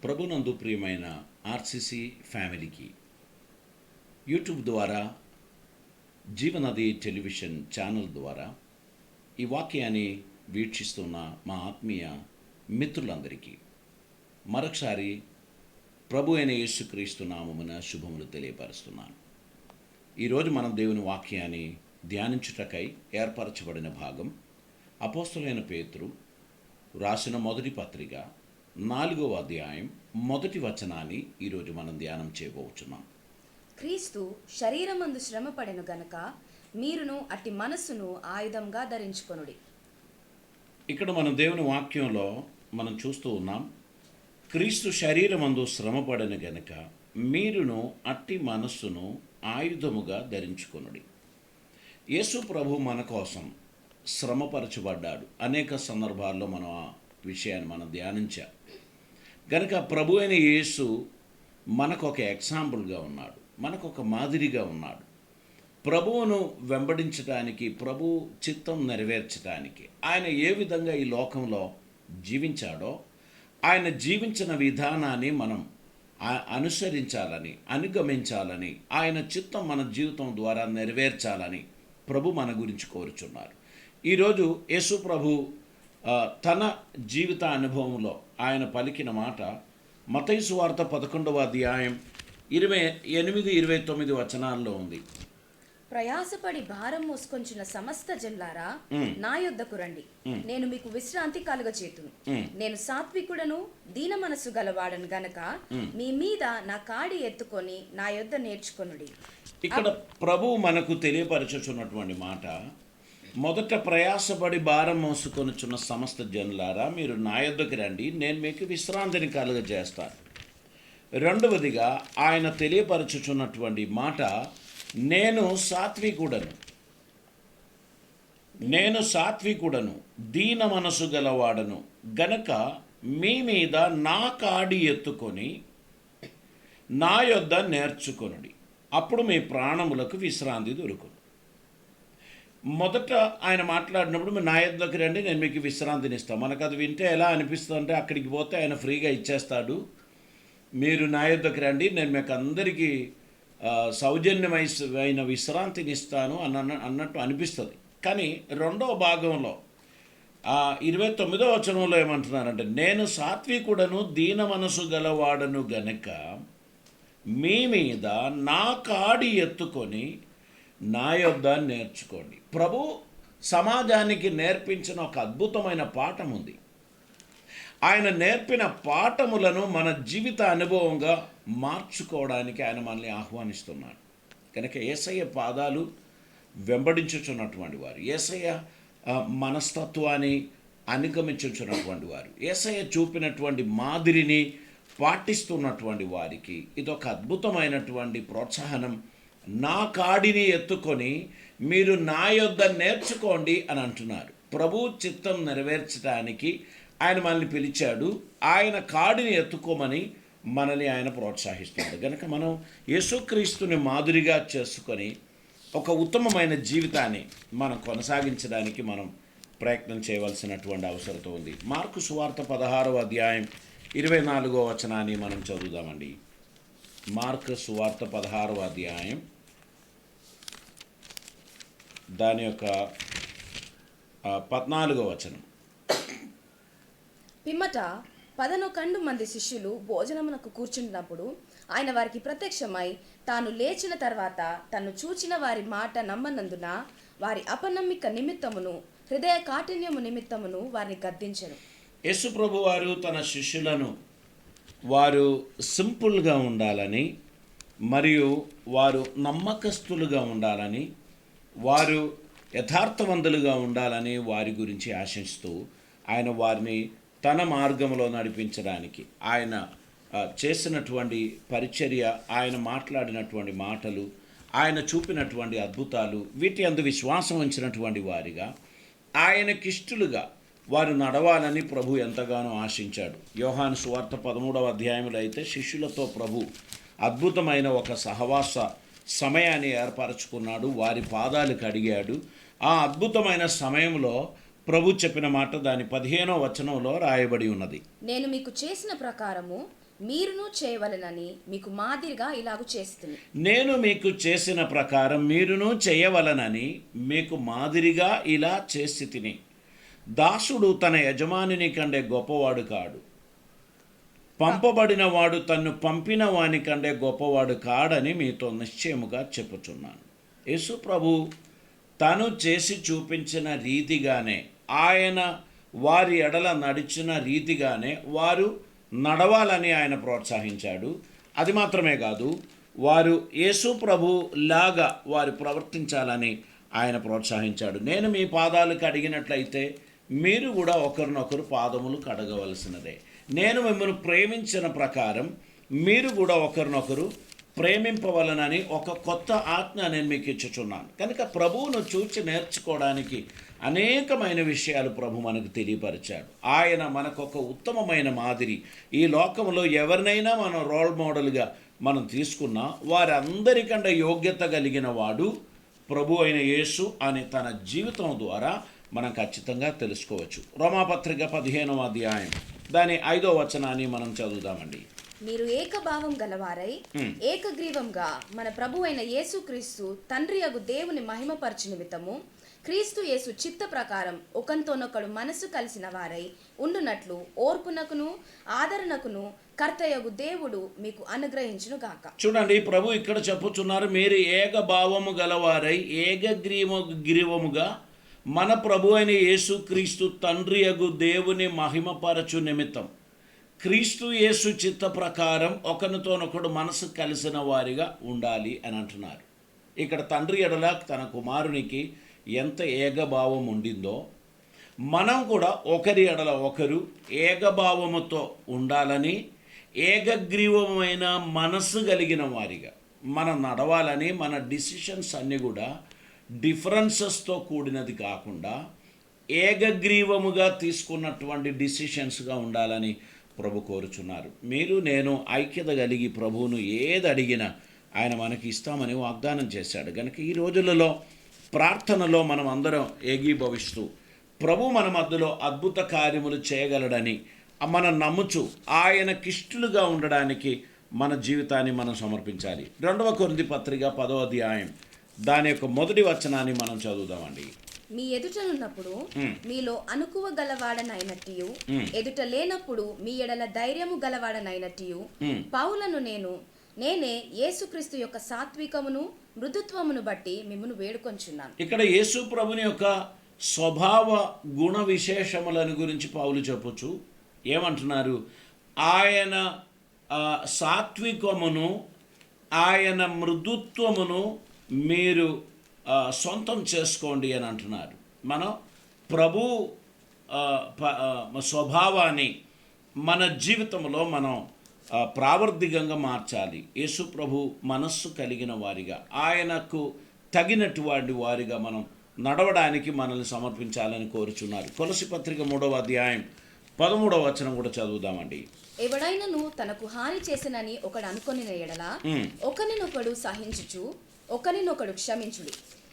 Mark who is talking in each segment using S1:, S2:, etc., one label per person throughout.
S1: ప్రభునందు ప్రియమైన ఆర్సిసి ఫ్యామిలీకి యూట్యూబ్ ద్వారా, జీవనది టెలివిజన్ ఛానల్ ద్వారా ఈ వాక్యాన్ని వీక్షిస్తున్న మా ఆత్మీయ మిత్రులందరికీ మరొకసారి ప్రభు అయిన యేసుక్రీస్తు నామమున శుభములు తెలియపరుస్తున్నాను. ఈరోజు మనం దేవుని వాక్యాన్ని ధ్యానించుటకై ఏర్పరచబడిన భాగం అపోస్తలుడైన పేతురు రాసిన మొదటి పత్రిక 4వ అధ్యాయం మొదటి వచనాన్ని ఈరోజు మనం ధ్యానం చేయబోతున్నాం.
S2: క్రీస్తు శరీరమందు శ్రమపడెను గనక మీరును అట్టి మనస్సును ఆయుధంగా ధరించుకొనుడి.
S1: ఇక్కడ మనం దేవుని వాక్యంలో మనం చూస్తూ ఉన్నాం, క్రీస్తు శరీరమందు శ్రమపడెను గనక మీరును అట్టి మనస్సును ఆయుధముగా ధరించుకొనుడి. యేసు ప్రభు మన కోసం శ్రమపరచబడ్డాడు. అనేక సందర్భాల్లో మనం ఆ విషయాన్ని మనం ధ్యానించాం. కనుక ప్రభు అయిన యేసు మనకు ఒక ఎగ్జాంపుల్గా ఉన్నాడు, మనకు ఒక మాదిరిగా ఉన్నాడు. ప్రభువును వెంబడించడానికి, ప్రభు చిత్తం నెరవేర్చడానికి ఆయన ఏ విధంగా ఈ లోకంలో జీవించాడో ఆయన జీవించిన విధానాన్ని మనం అనుసరించాలని, అనుగమించాలని, ఆయన చిత్తం మన జీవితం ద్వారా నెరవేర్చాలని ప్రభు మన గురించి కోరుచున్నారు. ఈరోజు యేసు ప్రభు తన జీవిత అనుభవంలో ఆయన పలికిన మాట మత్తయి సువార్త 11వ అధ్యాయం 28-29 వచనాల్లో ఉంది.
S2: ప్రయాసపడి భారం మోసుకొంచిన సమస్త జనులారా నా యొద్దకు రండి, నేను మీకు విశ్రాంతి కలుగచేతును. నేను సాత్వికుడను దీన మనసు గలవాడను గనక మీ మీద నా కాడి ఎత్తుకొని నా యొద్ద నేర్చుకొనుడి.
S1: ఇక్కడ ప్రభు మనకు తెలియపరచుచున్నటువంటి మాట, మొదట ప్రయాసపడి భారం మోసుకొనుచున్న సమస్త జనులారా మీరు నా యొద్దకు రండి, నేను మీకు విశ్రాంతిని కలుగజేస్తాను. రెండవదిగా ఆయన తెలియపరచుచున్నటువంటి మాట, నేను సాత్వికుడను దీన మనసు గలవాడను గనక మీ మీద నా కాడి ఎత్తుకొని నా యొద్ద నేర్చుకొనుడి, అప్పుడు మీ ప్రాణములకు విశ్రాంతి దొరుకును. మొదట ఆయన మాట్లాడినప్పుడు మీరు నా యొద్దకు రండి, నేను మీకు విశ్రాంతిని ఇస్తాను. మనకు అది వింటే ఎలా అనిపిస్తుంది అంటే, అక్కడికి పోతే ఆయన ఫ్రీగా ఇచ్చేస్తాడు, మీరు నా యొద్దకు రండి, నేను మీకు అందరికీ సౌజన్యమైన విశ్రాంతిని ఇస్తాను అన్నట్టు అనిపిస్తుంది. కానీ రెండవ భాగంలో 29వ వచనంలో ఏమంటున్నారంటే, నేను సాత్వికుడను దీన మనసు గలవాడను గనక మీ మీద నా కాడి ఎత్తుకొని నా యొద్ద నేర్చుకోండి. ప్రభు సమాజానికి నేర్పించిన ఒక అద్భుతమైన పాఠం ఉంది. ఆయన నేర్పిన పాఠములను మన జీవిత అనుభవంగా మార్చుకోవడానికి ఆయన మనల్ని ఆహ్వానిస్తున్నాడు. కనుక యేసయ్య పాదాలు వెంబడించుచున్నటువంటి వారు, యేసయ్య మనస్తత్వాన్ని అనుగమించుచున్నటువంటి వారు, యేసయ్య చూపినటువంటి మాదిరిని పాటిస్తున్నటువంటి వారికి ఇదొక అద్భుతమైనటువంటి ప్రోత్సాహనం. నా కాడిని ఎత్తుకొని మీరు నా యొద్ద నేర్చుకోండి అని అంటున్నారు. ప్రభు చిత్తం నెరవేర్చడానికి ఆయన మనల్ని పిలిచాడు. ఆయన కాడిని ఎత్తుకోమని మనల్ని ఆయన ప్రోత్సహిస్తున్నాడు. కనుక మనం యేసుక్రీస్తుని మాదిరిగా చేసుకొని ఒక ఉత్తమమైన జీవితాన్ని మనం కొనసాగించడానికి మనం ప్రయత్నం చేయవలసినటువంటి అవసరం ఉంది. మార్కు సువార్త 16వ అధ్యాయం 24వ వచనాన్ని మనం చదువుదామండి. మార్కు సువార్త 16వ అధ్యాయం దాని యొక్క 14వ వచనం.
S2: పిమ్మట 11 మంది శిష్యులు భోజనమునకు కూర్చున్నప్పుడు ఆయన వారికి ప్రత్యక్షమై తాను లేచిన తర్వాత తను చూచిన వారి మాట నమ్మనందున వారి అపనమ్మిక నిమిత్తమును హృదయ కాఠిన్యము నిమిత్తమును వారిని గద్దించెను.
S1: యేసు ప్రభు వారు తన శిష్యులను వారు సింపుల్గా ఉండాలని, మరియు వారు నమ్మకస్తులుగా ఉండాలని, వారు యథార్థవంతులుగా ఉండాలని వారి గురించి ఆశిస్తూ ఆయన వారిని తన మార్గంలో నడిపించడానికి ఆయన చేసినటువంటి పరిచర్య, ఆయన మాట్లాడినటువంటి మాటలు, ఆయన చూపినటువంటి అద్భుతాలు, వీటి అందు విశ్వాసం ఉంచినటువంటి వారిగా ఆయనకిష్టులుగా వారు నడవాలని ప్రభు ఎంతగానో ఆశించాడు. యోహాను సువార్త 13వ అధ్యాయంలో అయితే శిష్యులతో ప్రభు అద్భుతమైన ఒక సహవాస సమయాన్ని ఏర్పరచుకున్నాడు, వారి పాదాలు కడిగాడు. ఆ అద్భుతమైన సమయంలో ప్రభు చెప్పిన మాట దాని 15వ వచనంలో రాయబడి ఉన్నది.
S2: నేను మీకు చేసిన ప్రకారము మీరును చేయవలెనని మీకు మాదిరిగా ఇలాగు చేస్తుంది.
S1: నేను మీకు చేసిన ప్రకారం మీరును చేయవలనని మీకు మాదిరిగా ఇలా చేసి తిని. దాసుడు తన యజమానిని కంటే గొప్పవాడు కాడు, పంపబడిన వాడు తన్ను పంపిన వాని కంటే గొప్పవాడు కాడని మీతో నిశ్చయముగా చెప్పుచున్నాను. యేసు ప్రభు తను చేసి చూపించిన రీతిగానే, ఆయన వారి ఎడల నడిచిన రీతిగానే వారు నడవాలని ఆయన ప్రోత్సహించాడు. అది మాత్రమే కాదు, వారు యేసు ప్రభు లాగా వారు ప్రవర్తించాలని ఆయన ప్రోత్సహించాడు. నేను మీ పాదాలు కడిగినట్లయితే మీరు కూడా ఒకరినొకరు పాదములు కడగవలసినదే. నేను మిమ్మల్ని ప్రేమించిన ప్రకారం మీరు కూడా ఒకరినొకరు ప్రేమింపవలనని ఒక కొత్త ఆజ్ఞ నేను మీకు ఇచ్చుచున్నాను. కనుక ప్రభువును చూచి నేర్చుకోవడానికి అనేకమైన విషయాలు ప్రభు మనకు తెలియపరిచాడు. ఆయన మనకు ఒక ఉత్తమమైన మాదిరి. ఈ లోకంలో ఎవరినైనా మనం రోల్ మోడల్గా మనం తీసుకున్నా వారందరికంటే యోగ్యత కలిగిన వాడు ప్రభు అయిన యేసు అని తన జీవితం ద్వారా మనం ఖచ్చితంగా తెలుసుకోవచ్చు. రోమాపత్రిక 15వ అధ్యాయం దాని 5వ వచనాన్ని మనం చదువుదామండి.
S2: మీరు ఏకభావం గలవారై ఏకగ్రీవంగా మన ప్రభు అయిన యేసుక్రీస్తు తండ్రి యగు దేవుని మహిమపరచు నిమిత్తము క్రీస్తు యేసు చిత్త ప్రకారం ఒకంతోనొకడు మనసు కలిసిన వారై ఉండునట్లు ఓర్పునకును ఆదరణకును కర్తయగు దేవుడు మీకు అనుగ్రహించును గాక.
S1: చూడండి, ప్రభు ఇక్కడ చెప్పుచున్నారు, మీరు ఏకభావము గలవారై ఏకగ్రీవముగా మన ప్రభు అయిన యేసుక్రీస్తు తండ్రి యగు దేవుని మహిమపరచు నిమిత్తం క్రీస్తు యేసు చిత్త ప్రకారం ఒకరితోనొకడు మనసు కలిసిన వారిగా ఉండాలి అని అంటున్నారు. ఇక్కడ తండ్రి ఎడల తన కుమారునికి ఎంత ఏకభావం ఉండిందో మనం కూడా ఒకరి ఎడల ఒకరు ఏకభావముతో ఉండాలని, ఏకగ్రీవమైన మనసు కలిగిన వారిగా మనం నడవాలని, మన డిసిషన్స్ అన్నీ కూడా డిఫరెన్సెస్తో కూడినది కాకుండా ఏకగ్రీవముగా తీసుకున్నటువంటి డిసిషన్స్గా ఉండాలని ప్రభు కోరుచున్నారు. మీరు నేను ఐక్యత కలిగి ప్రభువును ఏది అడిగినా ఆయన మనకి ఇస్తామని వాగ్దానం చేశాడు. కనుక ఈ రోజులలో ప్రార్థనలో మనం అందరం ఏకీభవిస్తూ ప్రభు మన మధ్యలో అద్భుత కార్యములు చేయగలడని మనం నమ్ముచు ఆయనకిష్టులుగా ఉండడానికి మన జీవితాన్ని మనం సమర్పించాలి. 2వ కొరింథీ పత్రిక 10వ అధ్యాయం దాని యొక్క 1వ వచనాన్ని మనం చదువుదామండి.
S2: మీ ఎదుటనున్నప్పుడు మీలో అనుకువ గలవాడనైనట్టియు ఎదుట లేనప్పుడు మీ ఎడల ధైర్యము గలవాడనైనట్టియు పౌలను నేనే యేసుక్రీస్తు యొక్క సాత్వికమును మృదుత్వమును బట్టి మిమ్మును వేడుకొంచున్నాను.
S1: ఇక్కడ యేసు ప్రభుని యొక్క స్వభావ గుణ విశేషములను గురించి పౌలు చెప్పొచ్చు. ఏమంటున్నారు? ఆయన సాత్వికమును ఆయన మృదుత్వమును మీరు సొంతం చేసుకోండి అని అంటున్నారు. మనం ప్రభు స్వభావాన్ని మన జీవితంలో మనం ప్రావర్ధికంగా మార్చాలి. యేసు ప్రభు మనస్సు కలిగిన వారిగా, ఆయనకు తగినటువంటి వారిగా మనం నడవడానికి మనల్ని సమర్పించాలని కోరుచున్నారు. కొలసి పత్రిక 3వ అధ్యాయం 13వ వచనం కూడా చదువుదామండి.
S2: ఎవడైనను తనకు హాని చేసినని ఒకడు అనుకొనిన ఎడల ఒకరినొకడు సహించుచు ఒకరినొకడు క్షమించుడి.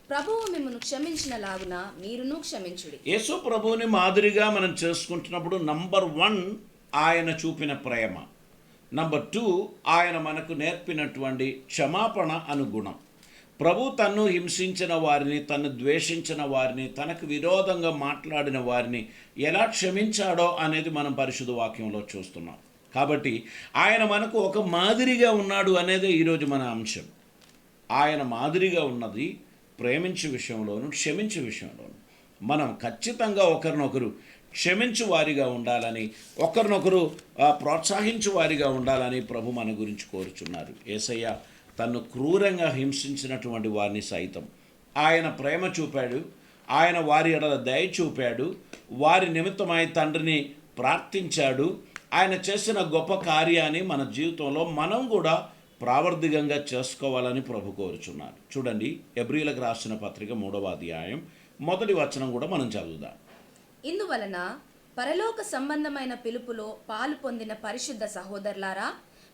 S2: ప్రభువు మిమ్మల్ని క్షమించిన లాగున మీరును క్షమించుడి.
S1: యేసు ప్రభువుని మాదిరిగా మనం చేసుకుంటున్నప్పుడు నంబర్ 1 ఆయన చూపిన ప్రేమ, నంబర్ 2 ఆయన మనకు నేర్పినటువంటి క్షమాపణ అనుగుణం. ప్రభు తన్ను హింసించిన వారిని, తన్ను ద్వేషించిన వారిని, తనకు విరోధంగా మాట్లాడిన వారిని ఎలా క్షమించాడో అనేది మనం పరిశుద్ధ వాక్యంలో చూస్తున్నాం. కాబట్టి ఆయన మనకు ఒక మాదిరిగా ఉన్నాడు అనేది ఈరోజు మన అంశం. ఆయన మాదిరిగా ఉన్నది ప్రేమించే విషయంలోను క్షమించే విషయంలోను. మనం ఖచ్చితంగా ఒకరినొకరు క్షమించు వారిగా ఉండాలని, ఒకరినొకరు ప్రోత్సహించు వారిగా ఉండాలని ప్రభు మన గురించి కోరుచున్నారు. యేసయ్య తన్ను క్రూరంగా హింసించినటువంటి వారిని సైతం ఆయన ప్రేమ చూపాడు. ఆయన వారి ఎడల దయ చూపాడు. వారి నిమిత్తమై తండ్రిని ప్రార్థించాడు. ఆయన చేసిన గొప్ప కార్యాన్ని మన జీవితంలో మనం కూడా ప్రావర్ధికంగా చేసుకోవాలని ప్రభు కోరుచున్నారు. చూడండి, హెబ్రీయులకు రాసిన పత్రిక 3వ అధ్యాయం 1వ వచనం కూడా మనం చదువుదాం.
S2: ఇందువలన పరలోక సంబంధమైన పిలుపులో పాలు పొందిన పరిశుద్ధ సహోదరులారా,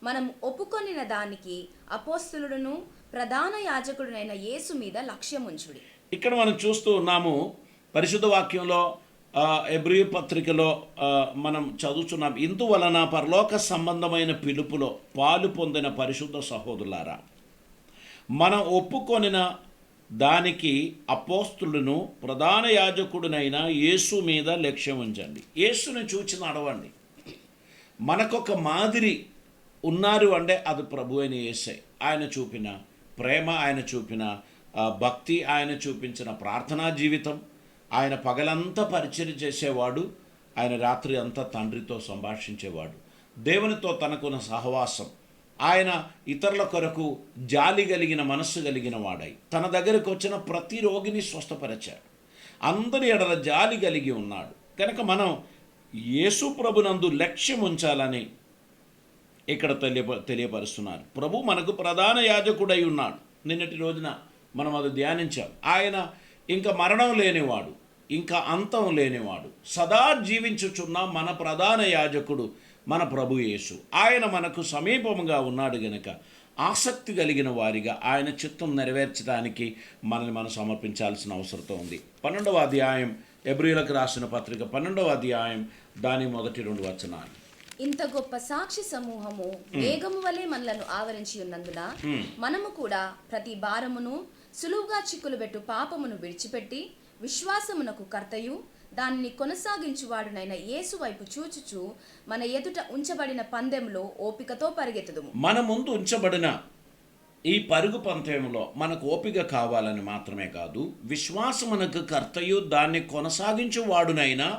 S2: మనం ఒప్పుకొనిన దానికి అపోస్తలుడును ప్రధాన యాజకుడునైన యేసు మీద లక్ష్యముంచుడి.
S1: ఇక్కడ మనం చూస్తూ ఉన్నాము పరిశుద్ధ వాక్యంలో హెబ్రీ పత్రికలో మనం చదువుతున్నాం, ఇందువలన పరలోక సంబంధమైన పిలుపులో పాలు పొందిన పరిశుద్ధ సహోదరులారా, మనం ఒప్పుకొనిన దానికి అపోస్తులను ప్రధాన యాజకుడినైన యేసు మీద లక్ష్యం ఉంచండి. యేసుని చూచి నడవండి. మనకొక మాదిరి ఉన్నారు అంటే అది ప్రభు అయిన యేసే. ఆయన చూపిన ప్రేమ, ఆయన చూపిన భక్తి, ఆయన చూపించిన ప్రార్థనా జీవితం, ఆయన పగలంతా పరిచర్య చేసేవాడు, ఆయన రాత్రి అంతా తండ్రితో సంభాషించేవాడు, దేవునితో తనకున్న సహవాసం, ఆయన ఇతరుల కొరకు జాలి కలిగిన మనస్సు కలిగిన వాడై తన దగ్గరకు వచ్చిన ప్రతి రోగిని స్వస్థపరిచాడు. అందరి ఎడల జాలి కలిగి ఉన్నాడు. కనుక మనం యేసు ప్రభునందు లక్ష్యం ఉంచాలని ఇక్కడ తెలియపరుస్తున్నారు. ప్రభు మనకు ప్రధాన యాజకుడై ఉన్నాడు. నిన్నటి రోజున మనం అది ధ్యానించాం. ఆయన ఇంకా మరణం లేనివాడు, ఇంకా అంతం లేనివాడు, సదా జీవించుచున్న మన ప్రధాన యాజకుడు మన ప్రభు యేసు. ఆయన మనకు సమీపముగా ఉన్నాడు గనుక ఆసక్తి కలిగిన వారిగా ఆయన చిత్తం నెరవేర్చడానికి మనల్ని మనం సమర్పించాల్సిన అవసరం ఉంది. 12వ అధ్యాయం, హెబ్రీయులకు రాసిన పత్రిక 12వ అధ్యాయం, దాని మొదటి 2 వచనాలు.
S2: ఇంత గొప్ప సాక్షి సమూహము వేగము వలె మనలను ఆవరించి ఉన్నందున మనము కూడా ప్రతి భారమును సులువుగా చిక్కులుబెట్టు పాపమును విడిచిపెట్టి విశ్వాసమునకు కర్తయు దానిని కొనసాగించువాడునైన యేసు వైపు చూచుచు మన ఎదుట ఉంచబడిన పందెంలో ఓపికతో పరిగెత్తుదుము.
S1: మన ముందు ఉంచబడిన ఈ పరుగు పందెంలో మనకు ఓపిక కావాలని మాత్రమే కాదు, విశ్వాసమునకు కర్తయు దాన్ని కొనసాగించువాడునైనా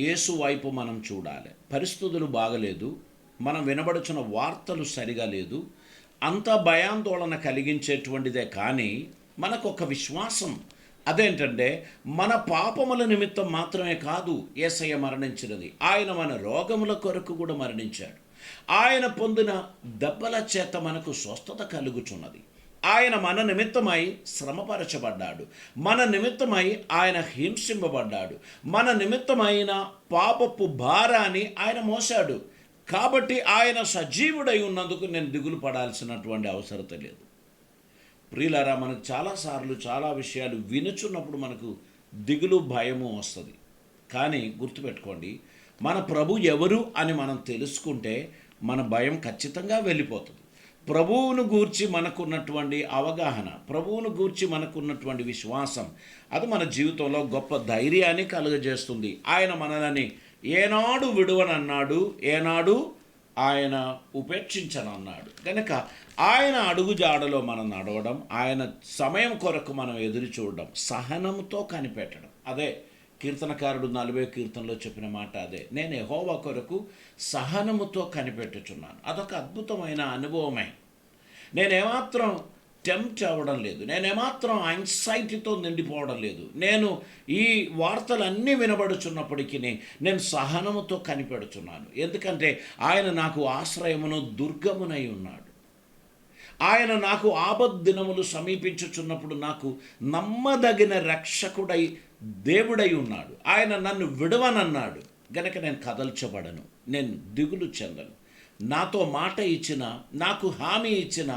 S1: యేసు వైపు మనం చూడాలి. పరిస్థితులు బాగలేదు, మనం వినబడుచున్న వార్తలు సరిగా లేదు, అంతా భయాందోళన కలిగించేటువంటిదే. కానీ మనకు ఒక విశ్వాసం, అదేంటంటే మన పాపముల నిమిత్తం మాత్రమే కాదు యేసయ్య మరణించినది, ఆయన మన రోగముల కొరకు కూడా మరణించాడు. ఆయన పొందిన దెబ్బల చేత మనకు స్వస్థత కలుగుచున్నది. ఆయన మన నిమిత్తమై శ్రమపరచబడ్డాడు, మన నిమిత్తమై ఆయన హింసింపబడ్డాడు, మన నిమిత్తమైన పాపపు భారాన్ని ఆయన మోసాడు. కాబట్టి ఆయన సజీవుడై ఉన్నందుకు నేను దిగులు పడాల్సినటువంటి అవసరం లేదు. ప్రియులారా, మనకు చాలాసార్లు చాలా విషయాలు వినుచున్నప్పుడు మనకు దిగులు, భయము వస్తుంది. కానీ గుర్తుపెట్టుకోండి, మన ప్రభు ఎవరు అని మనం తెలుసుకుంటే మన భయం ఖచ్చితంగా వెళ్ళిపోతుంది. ప్రభువును గూర్చి మనకున్నటువంటి అవగాహన, ప్రభువును గూర్చి మనకున్నటువంటి విశ్వాసం, అది మన జీవితంలో గొప్ప ధైర్యాన్ని కలుగజేస్తుంది. ఆయన మనల్ని ఏనాడు విడువనన్నాడు, ఏనాడు ఆయన ఉపేక్షించనన్నాడు. కనుక ఆయన అడుగుజాడలో మనం నడవడం, ఆయన సమయం కొరకు మనం ఎదురు చూడడం, సహనంతో కనిపెట్టడం. అదే కీర్తనకారుడు 40వ కీర్తనలో చెప్పిన మాట అదే, నేను యెహోవా కొరకు సహనముతో కనిపెట్టుచున్నాను. అదొక అద్భుతమైన అనుభవమే. నేనేమాత్రం టెంప్ట్ అవ్వడం లేదు, నేనేమాత్రం యాంగ్జైటీతో నిండిపోవడం లేదు. నేను ఈ వార్తలన్నీ వినబడుచున్నప్పటికీ నేను సహనముతో కనిపెడుచున్నాను. ఎందుకంటే ఆయన నాకు ఆశ్రయమును, దుర్గమునై ఉన్నాడు. ఆయన నాకు ఆపద్దినములు సమీపించుచున్నప్పుడు నాకు నమ్మదగిన రక్షకుడై దేవుడై ఉన్నాడు. ఆయన నన్ను విడవనన్నాడు గనక నేను కదల్చబడను, నేను దిగులు చెందను. నాతో మాట ఇచ్చిన, నాకు హామీ ఇచ్చిన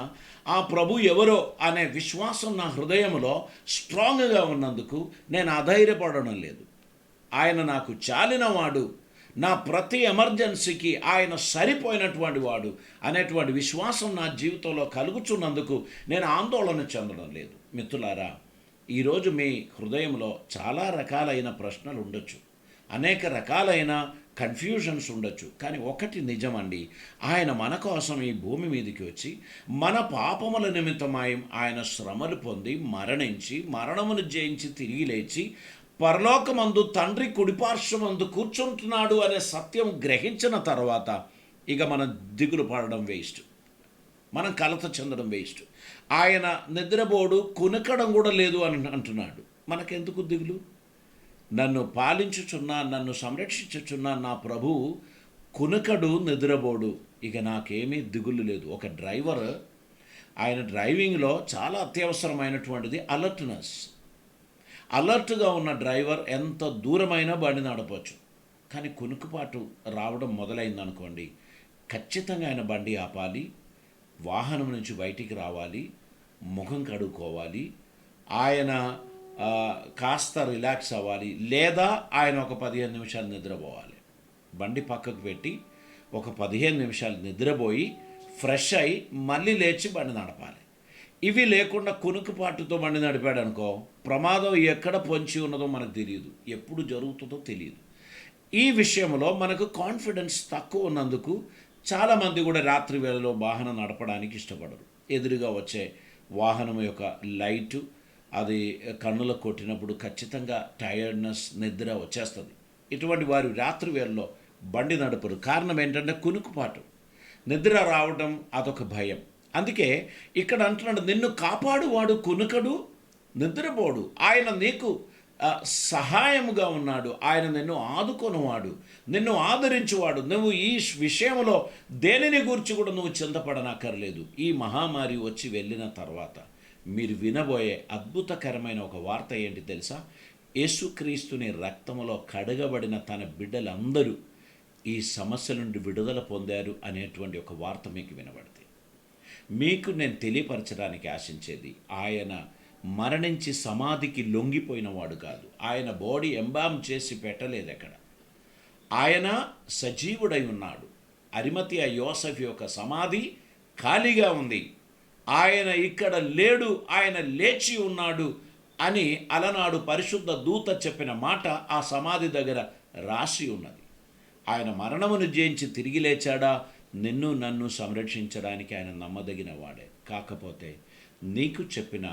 S1: ఆ ప్రభు ఎవరో అనే విశ్వాసం నా హృదయంలో స్ట్రాంగ్గా ఉన్నందుకు నేను అధైర్యపడడం లేదు. ఆయన నాకు చాలినవాడు, నా ప్రతి ఎమర్జెన్సీకి ఆయన సరిపోయినటువంటి వాడు అనేటువంటి విశ్వాసం నా జీవితంలో కలుగుచున్నందుకు నేను ఆందోళన చెందడం లేదు. మిత్రులారా, ఈరోజు మీ హృదయంలో చాలా రకాలైన ప్రశ్నలు ఉండొచ్చు, అనేక రకాలైన కన్ఫ్యూజన్స్ ఉండొచ్చు. కానీ ఒకటి నిజమండి, ఆయన మన కోసం ఈ భూమి మీదకి వచ్చి మన పాపముల నిమిత్తమై ఆయన శ్రమలు పొంది మరణించి, మరణమును జయించి తిరిగి లేచి పరలోకమందు తండ్రి కుడిపార్శ్వమందు కూర్చుంటున్నాడు అనే సత్యం గ్రహించిన తర్వాత ఇక మనం దిగులు పడడం వేస్ట్, మనం కలత చెందడం వేస్ట్. ఆయన నిద్రపోడు, కునకడం కూడా లేదు అని అంటున్నాడు. మనకెందుకు దిగులు? నన్ను పాలించుచున్నా, నన్ను సంరక్షించుచున్నా నా ప్రభువు కునకడు, నిద్రపోడు, ఇక నాకేమీ దిగులు లేదు. ఒక డ్రైవర్, ఆయన డ్రైవింగ్లో చాలా అత్యవసరమైనటువంటిది అలర్ట్నెస్. అలర్ట్గా ఉన్న డ్రైవర్ ఎంత దూరమైనా బండి నడపచ్చు. కానీ కునుకుపాటు రావడం మొదలైందనుకోండి, ఖచ్చితంగా ఆయన బండి ఆపాలి, వాహనం నుంచి బయటికి రావాలి, ముఖం కడుక్కోవాలి, ఆయన ఆ, కాస్త రిలాక్స్ అవ్వాలి, లేదా ఆయన ఒక 15 నిమిషాలు నిద్రపోవాలి. బండి పక్కకు పెట్టి ఒక 15 నిమిషాలు నిద్రపోయి ఫ్రెష్ అయి మళ్ళీ లేచి బండి నడపాలి. ఇవి లేకుండా కునుకుపాటుతో బండి నడిపాడు అనుకో, ప్రమాదం ఎక్కడ పొంచి ఉన్నదో మనకు తెలియదు, ఎప్పుడు జరుగుతుందో తెలియదు. ఈ విషయంలో మనకు కాన్ఫిడెన్స్ తక్కువ ఉన్నందుకు చాలామంది కూడా రాత్రి వేళలో వాహనం నడపడానికి ఇష్టపడరు. ఎదురుగా వచ్చే వాహనం యొక్క లైటు అది కన్నులకు కొట్టినప్పుడు ఖచ్చితంగా టైర్డ్నెస్, నిద్ర వచ్చేస్తుంది. ఇటువంటి వారు రాత్రి వేళలో బండి నడపరు. కారణం ఏంటంటే కునుకుపాటు, నిద్ర రావడం, అదొక భయం. అందుకే ఇక్కడ అంటున్నాడు, నిన్ను కాపాడువాడు కునుకడు, నిద్రపోడు. ఆయన నీకు సహాయముగా ఉన్నాడు. ఆయన నిన్ను ఆదుకొనువాడు, నిన్ను ఆదరించువాడు. నువ్వు ఈ విషయంలో దేనిని గురించి కూడా నువ్వు చింతపడనక్కర్లేదు. ఈ మహామారి వచ్చి వెళ్ళిన తర్వాత మీరు వినబోయే అద్భుతకరమైన ఒక వార్త ఏంటి తెలుసా? యేసుక్రీస్తుని రక్తములో కడగబడిన తన బిడ్డలందరూ ఈ సమస్య నుండి విడుదల పొందారు అనేటువంటి ఒక వార్త మీకు వినబడుతుంది. మీకు నేను తెలియపరచడానికి ఆశించేది, ఆయన మరణించి సమాధికి లొంగిపోయిన వాడు కాదు. ఆయన బాడీ ఎంబామ్ చేసి పెట్టలేదు ఎక్కడ. ఆయన సజీవుడై ఉన్నాడు. అరిమతియ యోసెఫ్ యొక్క సమాధి ఖాళీగా ఉంది. ఆయన ఇక్కడ లేడు, ఆయన లేచి ఉన్నాడు అని అలనాడు పరిశుద్ధ దూత చెప్పిన మాట ఆ సమాధి దగ్గర రాసి ఉన్నది. ఆయన మరణమును జయించి తిరిగి లేచాడా? నిన్ను నన్ను సంరక్షించడానికి ఆయన నమ్మదగిన వాడే. కాకపోతే నీకు చెప్పిన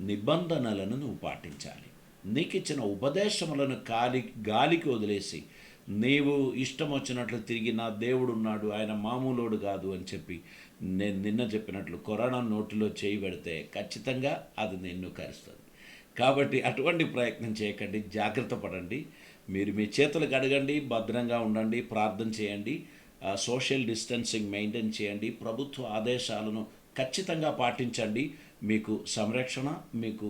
S1: నిబంధనలను నువ్వు పాటించాలి. నీకు ఇచ్చిన ఉపదేశములను గాలికి వదిలేసి నీవు ఇష్టం వచ్చినట్లు తిరిగి నా దేవుడు ఉన్నాడు, ఆయన మామూలోడు కాదు అని చెప్పి నేను నిన్న చెప్పినట్లు కరోనా నోటిలో చేయి పెడితే ఖచ్చితంగా అది నిన్ను కరుస్తుంది. కాబట్టి అటువంటి ప్రయత్నం చేయకండి, జాగ్రత్త పడండి. మీరు మీ చేతులు కడగండి, భద్రంగా ఉండండి, ప్రార్థన చేయండి, సోషల్ డిస్టెన్సింగ్ మెయింటైన్ చేయండి, ప్రభుత్వ ఆదేశాలను ఖచ్చితంగా పాటించండి. మీకు సంరక్షణ, మీకు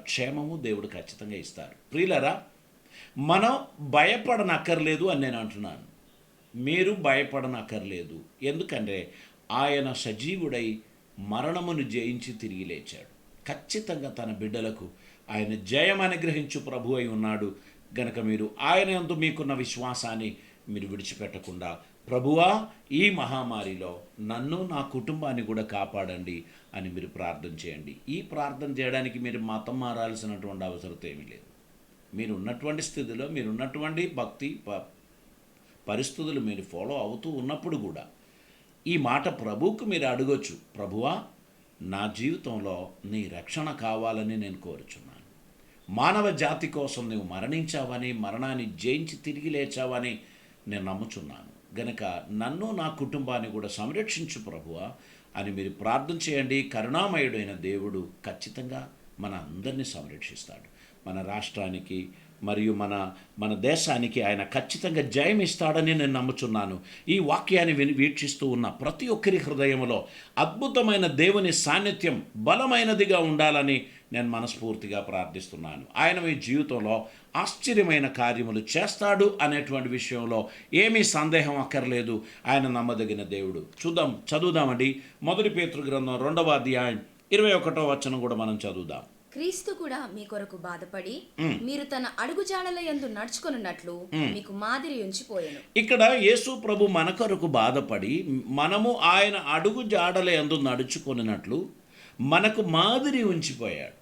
S1: క్షేమము దేవుడు ఖచ్చితంగా ఇస్తారు. ప్రియులరా, మనం భయపడనక్కర్లేదు అని నేను అంటున్నాను. మీరు భయపడనక్కర్లేదు. ఎందుకంటే ఆయన సజీవుడై మరణమును జయించి తిరిగి లేచాడు. ఖచ్చితంగా తన బిడ్డలకు ఆయన జయం అనుగ్రహించు ప్రభు అయి ఉన్నాడు. గనక మీరు ఆయన యందు మీకున్న విశ్వాసాన్ని మీరు విడిచిపెట్టకుండా, ప్రభువా ఈ మహామారిలో నన్ను నా కుటుంబాన్ని కూడా కాపాడండి అని మీరు ప్రార్థన చేయండి. ఈ ప్రార్థన చేయడానికి మీరు మతం మారాల్సినటువంటి అవసరం ఏమీ లేదు. మీరు ఉన్నటువంటి స్థితిలో, మీరు ఉన్నటువంటి భక్తి పరిస్థితులు మీరు ఫాలో అవుతూ ఉన్నప్పుడు కూడా ఈ మాట ప్రభువుకు మీరు అడగొచ్చు. ప్రభువా, నా జీవితంలో నీ రక్షణ కావాలని నేను కోరుచున్నాను. మానవ జాతి కోసం నువ్వు మరణించావని, మరణాన్ని జయించి తిరిగి లేచావని నేను నమ్ముచున్నాను. గనక నన్ను నా కుటుంబాన్ని కూడా సంరక్షించు ప్రభువా అని మీరు ప్రార్థన చేయండి. కరుణామయుడైన దేవుడు ఖచ్చితంగా మన అందరినీ సంరక్షిస్తాడు. మన రాష్ట్రానికి మరియు మన దేశానికి ఆయన ఖచ్చితంగా జయం ఇస్తాడని నేను నమ్ముచున్నాను. ఈ వాక్యాన్ని వీక్షిస్తూ ఉన్న ప్రతి ఒక్కరి హృదయంలో అద్భుతమైన దేవుని సాన్నిధ్యం బలమైనదిగా ఉండాలని నేను మనస్ఫూర్తిగా ప్రార్థిస్తున్నాను. ఆయన మీ జీవితంలో ఆశ్చర్యమైన కార్యములు చేస్తాడు అనేటువంటి విషయంలో ఏమీ సందేహం అక్కర్లేదు. ఆయన నమ్మదగిన దేవుడు. చదువుదామండి. 1 పేతురు గ్రంథం 2వ అధ్యాయం 21వ వచనం కూడా మనం చదువుదాం.
S2: క్రీస్తు కూడా మీ కొరకు బాధపడి మీరు తన అడుగుజాడల యందు నడుచుకొనున్నట్లు మీకు మాదిరి ఉంచిపోయాను.
S1: ఇక్కడ యేసు ప్రభు మన కొరకు బాధపడి మనము ఆయన అడుగు జాడల యందు నడుచుకొనున్నట్లు మనకు మాదిరి ఉంచిపోయాడు.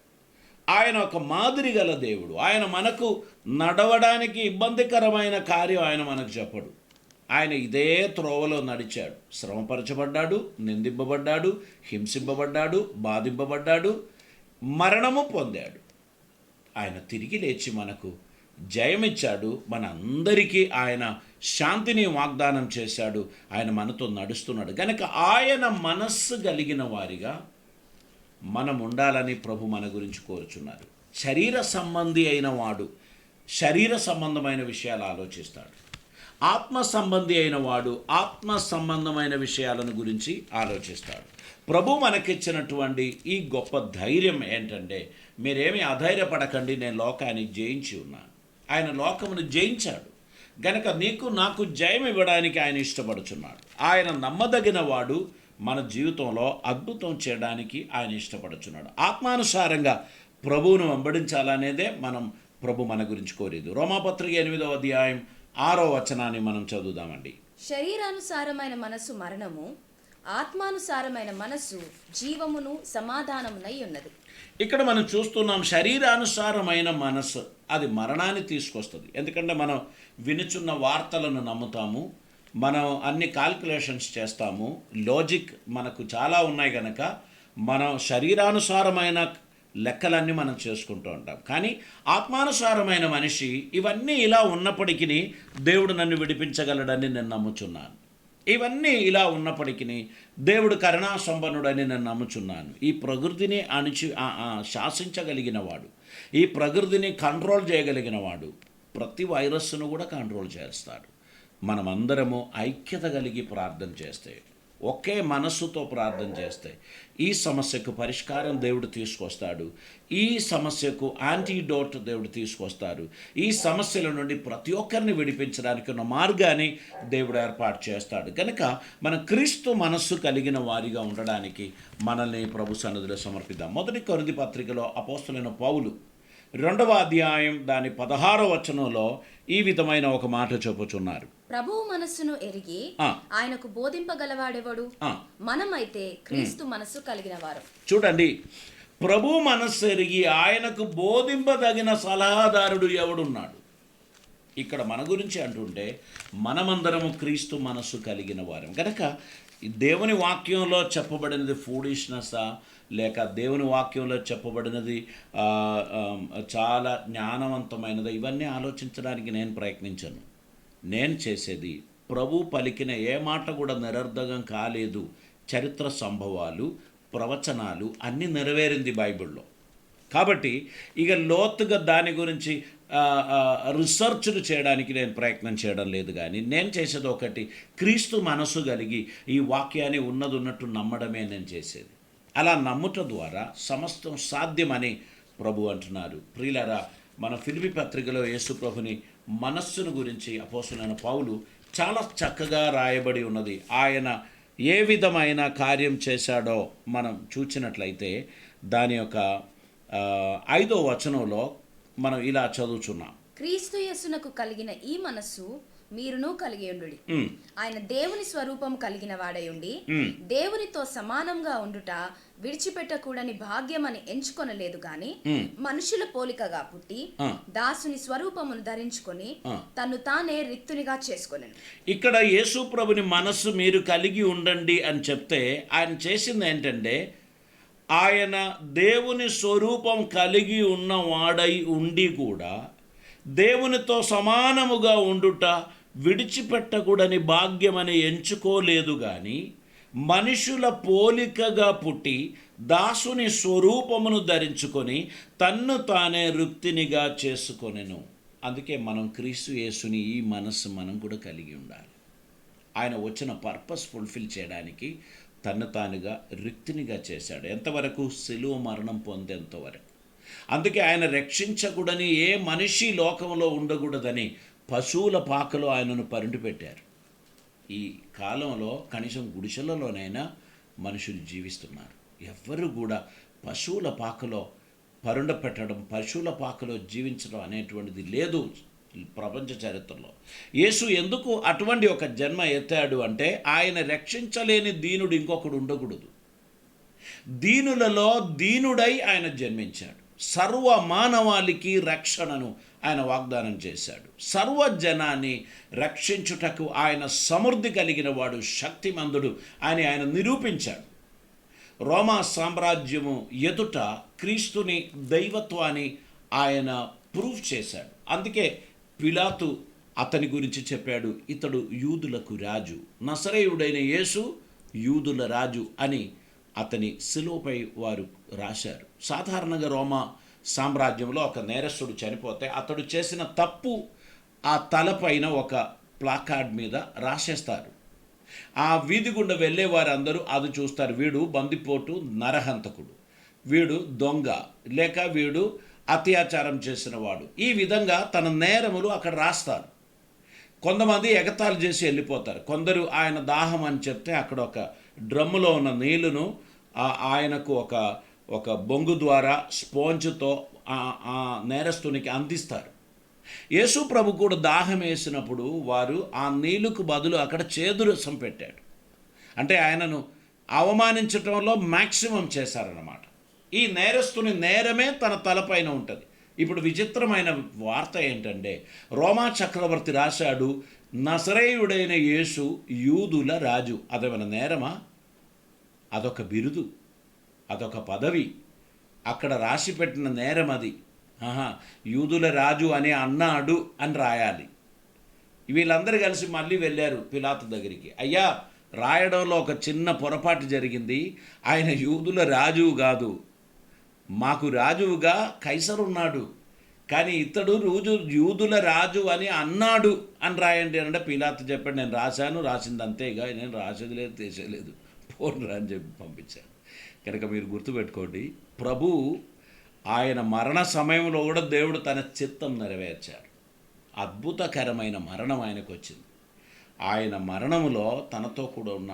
S1: ఆయన ఒక మాదిరి గల దేవుడు. ఆయన మనకు నడవడానికి ఇబ్బందికరమైన కార్యం ఆయన మనకు చెప్పడు. ఆయన ఇదే త్రోవలో నడిచాడు. శ్రమపరచబడ్డాడు, నిందింపబడ్డాడు, హింసింపబడ్డాడు, బాధింపబడ్డాడు, మరణము పొందాడు. ఆయన తిరిగి లేచి మనకు జయమిచ్చాడు. మన అందరికీ ఆయన శాంతిని వాగ్దానం చేశాడు. ఆయన మనతో నడుస్తున్నాడు. కనుక ఆయన మనస్సు కలిగిన వారిగా మనం ఉండాలని ప్రభు మన గురించి కోరుచున్నారు. శరీర సంబంధి అయిన వాడు శరీర సంబంధమైన విషయాలు ఆలోచిస్తాడు. ఆత్మ సంబంధి అయిన వాడు ఆత్మ సంబంధమైన విషయాలను గురించి ఆలోచిస్తాడు. ప్రభు మనకిచ్చినటువంటి ఈ గొప్ప ధైర్యం ఏంటంటే, మీరేమీ అధైర్యపడకండి, నేను లోకాన్ని జయించి ఉన్నాను. ఆయన లోకమును జయించాడు. గనక నీకు నాకు జయం ఇవ్వడానికి ఆయన ఇష్టపడుచున్నాడు. ఆయన నమ్మదగిన వాడు. మన జీవితంలో అద్భుతం చేయడానికి ఆయన ఇష్టపడుచున్నాడు. ఆత్మానుసారంగా ప్రభువును వెంబడించాలనేదే ప్రభు మన గురించి కోరేది. రోమాపత్రిక 8వ అధ్యాయం 6వ వచనాన్ని మనం చదువుదామండి.
S2: శరీరానుసారమైన మనస్సు మరణము, ఆత్మానుసారమైన మనస్సు జీవమును సమాధానమునై ఉన్నది.
S1: ఇక్కడ మనం చూస్తున్నాం, శరీరానుసారమైన మనస్సు అది మరణాన్ని తీసుకొస్తుంది. ఎందుకంటే మనం వినుచున్న వార్తలను నమ్ముతాము, మనం అన్ని కాల్కులేషన్స్ చేస్తాము, లాజిక్ మనకు చాలా ఉన్నాయి కనుక మనం శరీరానుసారమైన లెక్కలన్నీ మనం చేసుకుంటూ ఉంటాం. కానీ ఆత్మానుసారమైన మనిషి ఇవన్నీ ఇలా ఉన్నప్పటికీ దేవుడు నన్ను విడిపించగలడని నేను నమ్ముచున్నాను. ఇవన్నీ ఇలా ఉన్నప్పటికీ దేవుడు కరుణా సంపన్నుడని నేను నమ్ముచున్నాను. ఈ ప్రకృతిని శాసించగలిగిన వాడు, ఈ ప్రకృతిని కంట్రోల్ చేయగలిగిన వాడు ప్రతి వైరస్ను కూడా కంట్రోల్ చేస్తాడు. మనమందరము ఐక్యత కలిగి ప్రార్థన చేస్తే, ఒకే మనస్సుతో ప్రార్థన చేస్తే ఈ సమస్యకు పరిష్కారం దేవుడు తీసుకొస్తాడు. ఈ సమస్యకు యాంటీడోట్ దేవుడు తీసుకొస్తాడు. ఈ సమస్యల నుండి ప్రతి ఒక్కరిని విడిపించడానికి ఉన్న మార్గాన్ని దేవుడు ఏర్పాటు చేస్తాడు. కనుక మన క్రీస్తు మనస్సు కలిగిన వారిగా ఉండడానికి మనల్ని ప్రభు సన్నిధిలో సమర్పిద్దాం. 1 కొరింథీ పత్రికలో అపోస్తలుడైన పౌలు 2వ అధ్యాయం దాని 16వ వచనంలో ఈ విధమైన ఒక మాట చెప్పుచున్నారు.
S2: ప్రభువు మనస్సును ఎరిగి ఆయనకు బోధింపగలవాడెవడు? మనమైతే క్రీస్తు మనస్సు కలిగిన వారు.
S1: చూడండి, ప్రభు మనస్సు ఎరిగి ఆయనకు బోధింపదగిన సలహాదారుడు ఎవడున్నాడు? ఇక్కడ మన గురించి అంటుంటే మనమందరము క్రీస్తు మనస్సు కలిగిన వారం. కనుక దేవుని వాక్యంలో చెప్పబడినది ఫూడిష్నెస్సా, లేక దేవుని వాక్యంలో చెప్పబడినది చాలా జ్ఞానవంతమైనది, ఇవన్నీ ఆలోచించడానికి నేను ప్రయత్నించాను. నేను చేసేది ప్రభు పలికిన ఏ మాట కూడా నిరర్ధకం కాలేదు. చరిత్ర సంభవాలు, ప్రవచనాలు అన్నీ నెరవేరింది బైబిల్లో. కాబట్టి ఇక లోతుగా దాని గురించి రీసెర్చ్లు చేయడానికి నేను ప్రయత్నం చేయడం లేదు. కానీ నేను చేసేది ఒకటి, క్రీస్తు మనసు కలిగి ఈ వాక్యాన్ని ఉన్నట్టు నమ్మడమే నేను చేసేది. అలా నమ్ముట ద్వారా సమస్తం సాధ్యమని ప్రభు అంటున్నారు. ప్రియులారా, మన ఫిలిప్పీ పత్రికలో యేసు ప్రభుని మనస్సును గురించి అపోస్తలుడైన పౌలు చాలా చక్కగా రాయబడి ఉన్నది. ఆయన ఏ విధమైన కార్యం చేశాడో మనం చూచినట్లయితే దాని యొక్క 5వ వచనంలో మనం ఇలా చదువుచున్నాం.
S2: క్రీస్తు యేసునకు కలిగిన ఈ మనస్సు మీరును కలిగి ఉండుడి. ఆయన దేవుని స్వరూపం కలిగిన వాడై ఉండి దేవునితో సమానంగా ఉండుట విడిచిపెట్టకూడని భాగ్యమని ఎంచుకొనలేదు గాని మనుషుల పోలికగా పుట్టి దాసుని స్వరూపమును ధరించుకొని తను తానే రిక్తునిగా చేసుకొనెను.
S1: ఇక్కడ యేసు ప్రభుని మనస్సు మీరు కలిగి ఉండండి అని చెప్తే ఆయన చేసింది ఏంటంటే, ఆయన దేవుని స్వరూపం కలిగి ఉన్నవాడై ఉండి కూడా దేవునితో సమానముగా ఉండుట విడిచిపెట్టకూడని భాగ్యమని ఎంచుకోలేదు కానీ మనుషుల పోలికగా పుట్టి దాసుని స్వరూపమును ధరించుకొని తన్ను తానే రిక్తునిగా చేసుకొనెను. అందుకే మనం క్రీస్తు యేసుని ఈ మనస్సు మనం కూడా కలిగి ఉండాలి. ఆయన వచ్చిన పర్పస్ ఫుల్ఫిల్ చేయడానికి తన్ను తానుగా రిక్తునిగా చేశాడు. ఎంతవరకు? శిలువ మరణం పొందేంతవరకు. అందుకే ఆయన రక్షించకూడని ఏ మనిషి లోకంలో ఉండకూడదని పశువుల పాకలో ఆయనను పరుండి పెట్టారు. ఈ కాలంలో కనీసం గుడిసెలలోనైనా మనుషులు జీవిస్తున్నారు. ఎవ్వరు కూడా పశువుల పాకలో పరుండ పెట్టడం, పశువుల పాకలో జీవించడం అనేటువంటిది లేదు ప్రపంచ చరిత్రలో. యేసు ఎందుకు అటువంటి ఒక జన్మ ఎత్తాడు అంటే ఆయన రక్షించలేని దీనుడు ఇంకొకడు ఉండకూడదు. దీనులలో దీనుడై ఆయన జన్మించాడు. సర్వ మానవాళికి రక్షణను ఆయన వాగ్దానం చేశాడు. సర్వజనాన్ని రక్షించుటకు ఆయన సమృద్ధి కలిగిన వాడు, శక్తిమంతుడు అని ఆయన నిరూపించాడు. రోమా సామ్రాజ్యము ఎదుట క్రీస్తుని దైవత్వాన్ని ఆయన ప్రూవ్ చేశాడు. అందుకే పిలాతు అతని గురించి చెప్పాడు, ఇతడు యూదులకు రాజు, నజరేయుడైన యేసు యూదుల రాజు అని అతని శిలువపై వారు రాశారు. సాధారణంగా రోమా సామ్రాజ్యంలో ఒక నేరస్తుడు చనిపోతే అతడు చేసిన తప్పు ఆ తలపైన ఒక ప్లాకార్డ్ మీద రాసేస్తారు. ఆ వీధి గుండా వెళ్ళే వారందరూ అది చూస్తారు. వీడు బందిపోటు నరహంతకుడు, వీడు దొంగ, లేక వీడు అత్యాచారం చేసిన వాడు. ఈ విధంగా తన నేరములు అక్కడ రాస్తారు. కొంతమంది ఎగతాళి చేసి వెళ్ళిపోతారు. కొందరు ఆయన దాహం అని చెప్తే అక్కడ ఒక డ్రమ్ములో ఉన్న నీళ్లను ఆయనకు ఒక ఒక బొంగు ద్వారా స్పాంజ్తో ఆ నేరస్తునికి అందిస్తారు. యేసు ప్రభు కూడా దాహం వేసినప్పుడు వారు ఆ నీళ్లకు బదులు అక్కడ చేదు రసం పెట్టాడు. అంటే ఆయనను అవమానించటంలో మ్యాక్సిమం చేశారన్నమాట. ఈ నేరస్తుని నేరమే తన తలపైన ఉంటుంది. ఇప్పుడు విచిత్రమైన వార్త ఏంటంటే, రోమా చక్రవర్తి రాశాడు, నజరేయుడైన యేసు యూదుల రాజు. అదేమైనా నేరమా? అదొక బిరుదు, అదొక పదవి. అక్కడ రాసి పెట్టిన నేరం అది. యూదుల రాజు అని అన్నాడు అని రాయాలి. వీళ్ళందరూ కలిసి మళ్ళీ వెళ్ళారు పిలాతు దగ్గరికి. అయ్యా, రాయడంలో ఒక చిన్న పొరపాటు జరిగింది. ఆయన యూదుల రాజువు కాదు, మాకు రాజువుగా కైసరు ఉన్నాడు, కానీ ఇతడు యూదుల రాజు అని అన్నాడు అని రాయండి అంటే పిలాతు చెప్పాడు, నేను రాసింది అంతేగా, నేను రాసేది లేదు తీసేయలేదు, పోన్రా అని చెప్పి పంపించాను. కనుక మీరు గుర్తుపెట్టుకోండి, ప్రభు ఆయన మరణ సమయంలో కూడా దేవుడు తన చిత్తం నెరవేర్చాడు. అద్భుతకరమైన మరణం ఆయనకు వచ్చింది. ఆయన మరణములో తనతో కూడా ఉన్న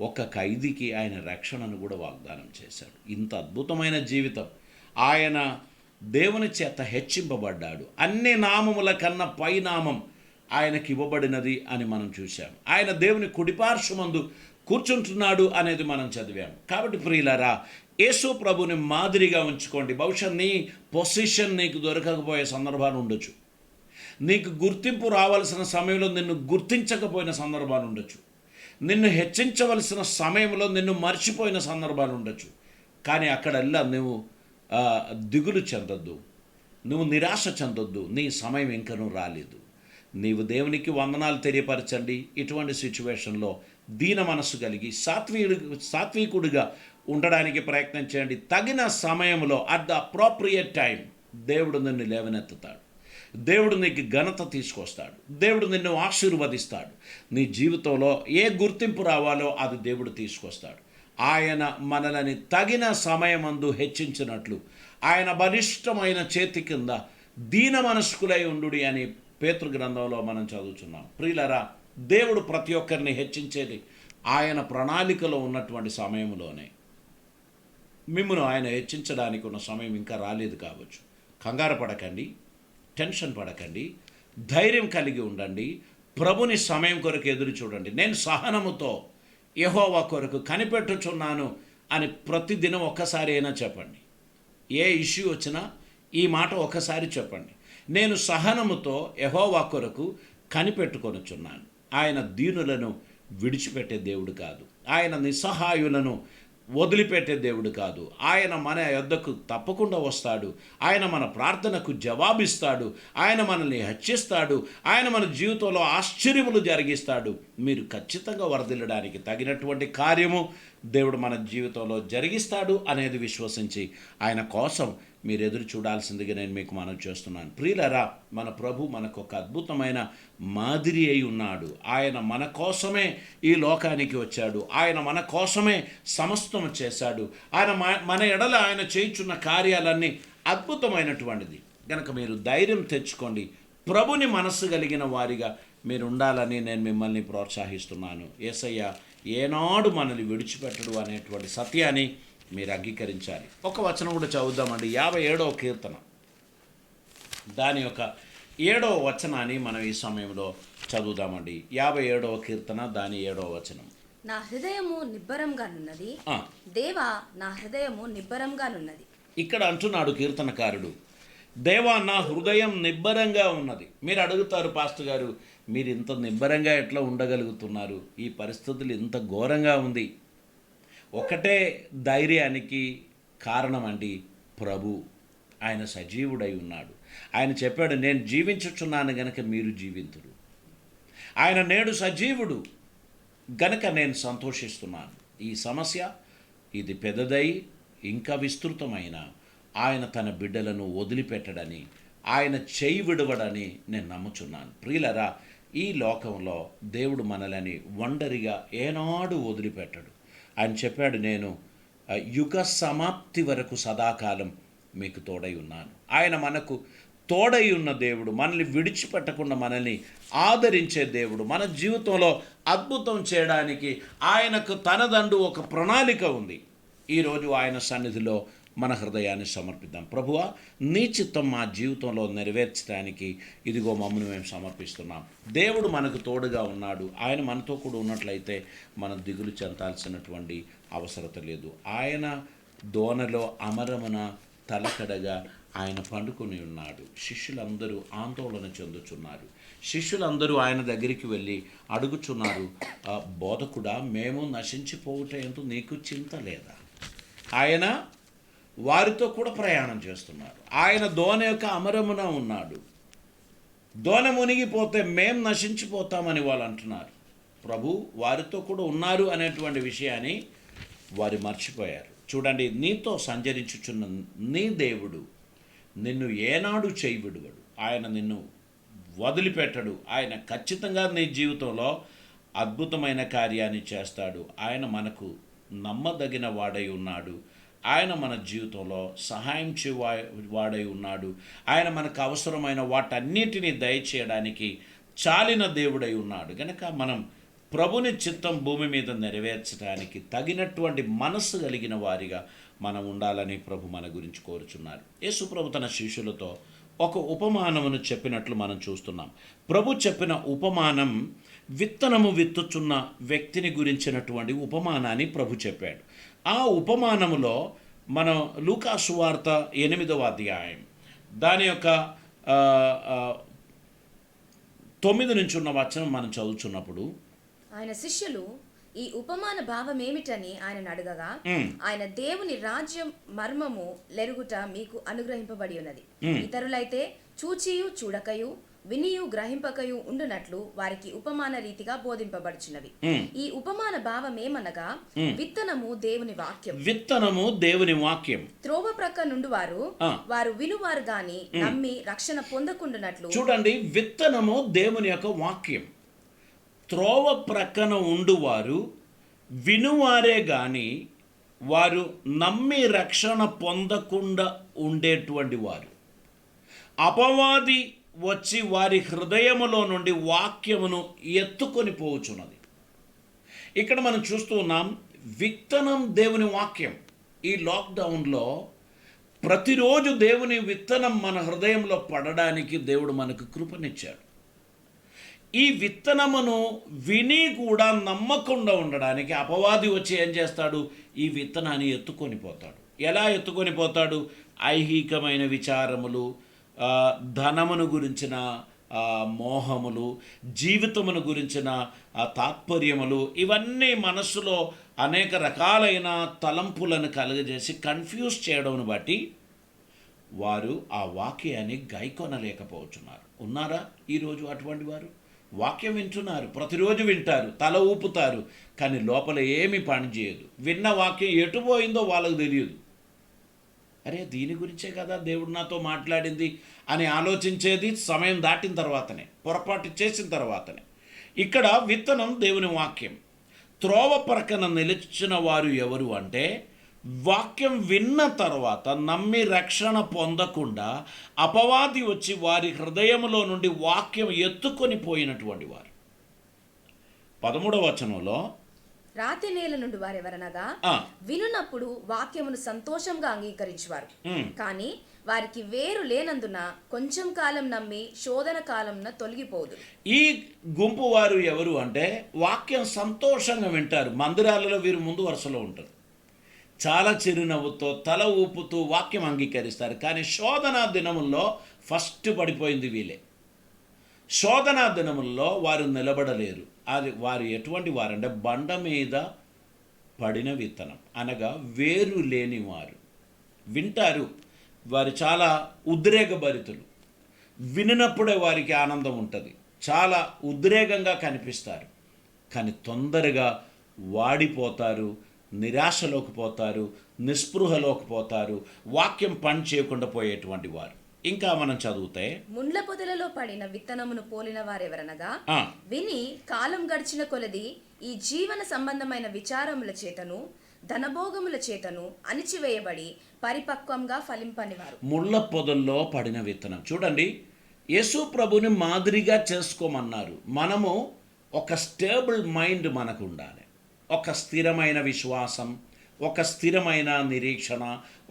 S1: ఒక ఖైదీకి ఆయన రక్షణను కూడా వాగ్దానం చేశాడు. ఇంత అద్భుతమైన జీవితం. ఆయన దేవుని చేత హెచ్చింపబడ్డాడు. అన్ని నామముల కన్నా పై నామం ఆయనకి ఇవ్వబడినది అని మనం చూశాం. ఆయన దేవుని కుడిపార్శ్వమందు కూర్చుంటున్నాడు అనేది మనం చదివాం. కాబట్టి ప్రియులారా, యేసు ప్రభుని మాదిరిగా ఉంచుకోండి. బహుశా నీ పొజిషన్ నీకు దొరకకపోయే సందర్భాలు ఉండొచ్చు. నీకు గుర్తింపు రావాల్సిన సమయంలో నిన్ను గుర్తించకపోయిన సందర్భాలు ఉండొచ్చు. నిన్ను హెచ్చించవలసిన సమయంలో నిన్ను మర్చిపోయిన సందర్భాలు ఉండొచ్చు. కానీ అక్కడల్లా నువ్వు దిగులు చెందొద్దు, నువ్వు నిరాశ చెందొద్దు. నీ సమయం ఇంకనూ రాలేదు. నీవు దేవునికి వందనాలు తెలియపరచండి. ఇటువంటి సిచ్యువేషన్లో దీన మనస్సు కలిగి సాత్వికుడిగా ఉండడానికి ప్రయత్నం చేయండి. తగిన సమయంలో అట్ ద అప్రోప్రియేట్ టైం దేవుడు నిన్ను లేవనెత్తుతాడు. దేవుడు నీకు ఘనత తీసుకొస్తాడు. దేవుడు నిన్ను ఆశీర్వదిస్తాడు. నీ జీవితంలో ఏ గుర్తింపు రావాలో అది దేవుడు తీసుకొస్తాడు. ఆయన మనల్ని తగిన సమయమందు హెచ్చించినట్లు ఆయన బలిష్టమైన చేతి కింద దీన మనస్కులై ఉండుడి అని పేతురు గ్రంథంలో మనం చదువుతున్నాం. ప్రియులరా, దేవుడు ప్రతి ఒక్కరిని హెచ్చించేది ఆయన ప్రణాళికలో ఉన్నటువంటి సమయంలోనే. మిమ్మును ఆయన హెచ్చించడానికి ఉన్న సమయం ఇంకా రాలేదు కావచ్చు. కంగారు పడకండి, టెన్షన్ పడకండి, ధైర్యం కలిగి ఉండండి. ప్రభుని సమయం కొరకు ఎదురు చూడండి. నేను సహనముతో యెహోవా కొరకు కనిపెట్టుచున్నాను అని ప్రతిదినం ఒక్కసారి అయినా చెప్పండి. ఏ ఇష్యూ వచ్చినా ఈ మాట ఒక్కసారి చెప్పండి. నేను సహనముతో యెహోవా కొరకు కనిపెట్టుకొనుచున్నాను. ఆయన దీనులను విడిచిపెట్టే దేవుడు కాదు. ఆయన నిస్సహాయులను వదిలిపెట్టే దేవుడు కాదు. ఆయన మన యొద్దకు తప్పకుండా వస్తాడు. ఆయన మన ప్రార్థనకు జవాబిస్తాడు. ఆయన మనల్ని హెచ్చిస్తాడు. ఆయన మన జీవితంలో ఆశ్చర్యములు జరిగిస్తాడు. మీరు ఖచ్చితంగా వరదిల్లడానికి తగినటువంటి కార్యము దేవుడు మన జీవితంలో జరిగిస్తాడు అనేది విశ్వసించి ఆయన కోసం మీరు ఎదురు చూడాల్సిందిగా నేను మీకు మనవి చేస్తున్నాను. ప్రియులరా, మన ప్రభు మనకు ఒక అద్భుతమైన మాదిరి అయి ఉన్నాడు. ఆయన మన కోసమే ఈ లోకానికి వచ్చాడు. ఆయన మన కోసమే సమస్తం చేశాడు. ఆయన మన ఎడల ఆయన చేయుచున్న కార్యాలన్నీ అద్భుతమైనటువంటిది. కనుక మీరు ధైర్యం తెచ్చుకోండి. ప్రభుని మనస్సు కలిగిన వారిగా మీరు ఉండాలని నేను మిమ్మల్ని ప్రోత్సహిస్తున్నాను. యేసయ్య ఏనాడు మనల్ని విడిచిపెట్టడు అనేటువంటి సత్యాన్ని మీరు అంగీకరించాలి. ఒక వచనం కూడా చదువుదామండి. 57వ కీర్తన దాని యొక్క 7వ వచనాన్ని మనం ఈ సమయంలో చదువుదామండి. 57వ కీర్తన దాని 7వ వచనం.
S2: నా హృదయము నిబ్బరంగానున్నది, దేవా నా హృదయము నిబ్బరంగానున్నది.
S1: ఇక్కడ అంటున్నాడు కీర్తనకారుడు, దేవా నా హృదయం నిబ్బరంగా ఉన్నది. మీరు అడుగుతారు, పాస్టర్ గారు మీరు ఇంత నిబ్బరంగా ఎట్లా ఉండగలుగుతున్నారు? ఈ పరిస్థితులు ఇంత ఘోరంగా ఉంది. ఒకటే ధైర్యానికి కారణం అండి ప్రభు. ఆయన సజీవుడై ఉన్నాడు. ఆయన చెప్పాడు, నేను జీవించుచున్నాను గనక మీరు జీవింతురు. ఆయన నేడు సజీవుడు గనక నేను సంతోషిస్తున్నాను. ఈ సమస్య ఇది పెద్దదై ఇంకా విస్తృతమైన ఆయన తన బిడ్డలను వదిలిపెట్టడని, ఆయన చేయి విడవడని నేను నమ్ముచున్నాను. ప్రియులరా, ఈ లోకంలో దేవుడు మనలని ఒంటరిగా ఏనాడు వదిలిపెట్టడు. ఆయన చెప్పాడు, నేను యుగ సమాప్తి వరకు సదాకాలం మీకు తోడై ఉన్నాను. ఆయన మనకు తోడై ఉన్న దేవుడు, మనల్ని విడిచిపెట్టకుండా మనల్ని ఆదరించే దేవుడు. మన జీవితంలో అద్భుతం చేయడానికి ఆయనకు తనదండు ఒక ప్రణాళిక ఉంది. ఈరోజు ఆయన సన్నిధిలో మన హృదయాన్ని సమర్పిద్దాం. ప్రభువా, నీ చిత్తం మా జీవితంలో నెరవేర్చడానికి ఇదిగో మమ్మల్ని మేము సమర్పిస్తున్నాం. దేవుడు మనకు తోడుగా ఉన్నాడు. ఆయన మనతో కూడా ఉన్నట్లయితే మనం దిగులు చెందాల్సినటువంటి అవసరత లేదు. ఆయన దోనలో అమరమున తలకడగా ఆయన పండుకొని ఉన్నాడు. శిష్యులందరూ ఆందోళన చెందుచున్నారు. శిష్యులందరూ ఆయన దగ్గరికి వెళ్ళి అడుగుచున్నారు, బోధకుడా, మేము నశించిపోవుట ఎంతో నీకు చింత లేదా? ఆయన వారితో కూడా ప్రయాణం చేస్తున్నారు. ఆయన దోణ యొక్క అమరమున ఉన్నాడు. దోణ మునిగిపోతే మేం నశించిపోతామని వాళ్ళు అంటున్నారు. ప్రభు వారితో కూడా ఉన్నారు అనేటువంటి విషయాన్ని వారు మర్చిపోయారు. చూడండి, నీతో సంచరించుచున్న నీ దేవుడు నిన్ను ఏనాడు చేయవిడువడు. ఆయన నిన్ను వదిలిపెట్టడు. ఆయన ఖచ్చితంగా నీ జీవితంలో అద్భుతమైన కార్యాన్ని చేస్తాడు. ఆయన మనకు నమ్మదగిన వాడై ఉన్నాడు. ఆయన మన జీవితంలో సహాయం వాడై ఉన్నాడు. ఆయన మనకు అవసరమైన వాటన్నిటినీ దయచేయడానికి చాలిన దేవుడై ఉన్నాడు. కనుక మనం ప్రభుని చిత్తం భూమి మీద నెరవేర్చడానికి తగినటువంటి మనస్సు కలిగిన వారిగా మనం ఉండాలని ప్రభు మన గురించి కోరుచున్నారు. యేసు ప్రభు తన శిష్యులతో ఒక ఉపమానమును చెప్పినట్లు మనం చూస్తున్నాం. ప్రభు చెప్పిన ఉపమానం విత్తనము విత్తుచున్న వ్యక్తిని గురించినటువంటి ఉపమానాన్ని ప్రభు చెప్పాడు. ఆ ఉపమానములో మనం లూకా సువార్త 8వ అధ్యాయం దాని యొక్క 9 నుంచి ఉన్న వచనం మనం చదువుతున్నప్పుడు,
S2: ఆయన శిష్యులు ఈ ఉపమాన భావం ఏమిటని ఆయన అడగగా, ఆయన దేవుని రాజ్యం మర్మము లెరుగుట మీకు అనుగ్రహింపబడి ఉన్నది. ఇతరులైతే చూచియు చూడకయు వినియు గ్రహింపకయు ఉండునట్లు వారికి ఉపమాన రీతిగా బోధింపబడుచున్నవి. ఈ ఉపమాన భావం ఏమనగా, విత్తనము దేవుని వాక్యం.
S1: విత్తనము దేవుని వాక్యం.
S2: త్రోవ ప్రక్క నుండి వారు వినువారు గాని నమ్మి రక్షణ పొందకుండునట్లు.
S1: చూడండి, విత్తనము దేవుని యొక్క వాక్యం. త్రోవ ప్రక్కన ఉండువారు వినువారే గాని వారు నమ్మి రక్షణ పొందకుండా ఉండేటువంటి వారు. అపవాది వచ్చి వారి హృదయములో నుండి వాక్యమును ఎత్తుకొని పోవచ్చున్నది. ఇక్కడ మనం చూస్తూ ఉన్నాం, విత్తనం దేవుని వాక్యం. ఈ లాక్డౌన్లో ప్రతిరోజు దేవుని విత్తనం మన హృదయంలో పడడానికి దేవుడు మనకు కృపనిచ్చాడు. ఈ విత్తనమును విని కూడా నమ్మకుండా ఉండడానికి అపవాది వచ్చి ఏం చేస్తాడు? ఈ విత్తనాన్ని ఎత్తుకొని పోతాడు. ఎలా ఎత్తుకొని పోతాడు? ఐహికమైన విచారములు, ధనమును గురించిన మోహములు, జీవితమును గురించిన తాత్పర్యములు, ఇవన్నీ మనస్సులో అనేక రకాలైన తలంపులను కలుగజేసి కన్ఫ్యూజ్ చేయడం బట్టి వారు ఆ వాక్యాన్ని గైకొనలేకపోతున్నారు. ఉన్నారా ఈరోజు అటువంటి వారు? వాక్యం వింటున్నారు, ప్రతిరోజు వింటారు, తల ఊపుతారు, కానీ లోపల ఏమీ పని చేయదు. విన్న వాక్యం ఎటు పోయిందో వాళ్ళకు తెలియదు. అరే, దీని గురించే కదా దేవుడు నాతో మాట్లాడింది అని ఆలోచించేది సమయం దాటిన తర్వాతనే, పొరపాటు చేసిన తర్వాతనే. ఇక్కడ విత్తనం దేవుని వాక్యం. త్రోవ ప్రక్కన నిలిచిన వారు ఎవరు అంటే, వాక్యం విన్న తర్వాత నమ్మి రక్షణ పొందకుండా అపవాది వచ్చి వారి హృదయములో నుండి వాక్యం ఎత్తుకొని పోయినటువంటి వారు. 13వ వచనంలో,
S2: రాతి నేల నుండి వారెవరనగా వినునప్పుడు వాక్యమును సంతోషంగా అంగీకరించువారు, కానీ వారికి వేరు లేనందున కొంచెం కాలం నమ్మి శోధన కాలంన తొలగిపోదు.
S1: ఈ గుంపు వారు ఎవరు అంటే, వాక్యం సంతోషంగా వింటారు. మందిరాలలో వీరు ముందు వరుసలో ఉంటారు. చాలా చిరునవ్వుతో తల ఊపుతూ వాక్యం అంగీకరిస్తారు. కానీ శోధనా దినముల్లో ఫస్ట్ పడిపోయింది వీళ్ళే. శోధనా దినముల్లో వారు నిలబడలేరు. అది వారు ఎటువంటి వారంటే, బండ మీద పడిన విత్తనం, అనగా వేరు లేని వారు. వింటారు, వారు చాలా ఉద్రేకభరితులు. వినినప్పుడే వారికి ఆనందం ఉంటుంది, చాలా ఉద్రేకంగా కనిపిస్తారు, కానీ తొందరగా వాడిపోతారు, నిరాశలోకి పోతారు, నిస్పృహలోకి పోతారు, వాక్యం పని చేయకుండా పోయేటువంటి వారు. ఇంకా మనం చదివితే,
S2: ముండ్ల పొదలలో పడిన విత్తనమును పోలిన వారెవరనగా, విని కాలం గడిచిన కొలది ఈ జీవన సంబంధమైన విచారముల చేతను ధనభోగముల చేతను అణిచివేయబడి పరిపక్వంగా ఫలింపనివారు.
S1: ముళ్ళ పొదల్లో పడిన విత్తనం. చూడండి, యేసు ప్రభుని మాదిరిగా చేసుకోమన్నారు. మనము ఒక స్టేబుల్ మైండ్ మనకు ఉండాలి, ఒక స్థిరమైన విశ్వాసం, ఒక స్థిరమైన నిరీక్షణ,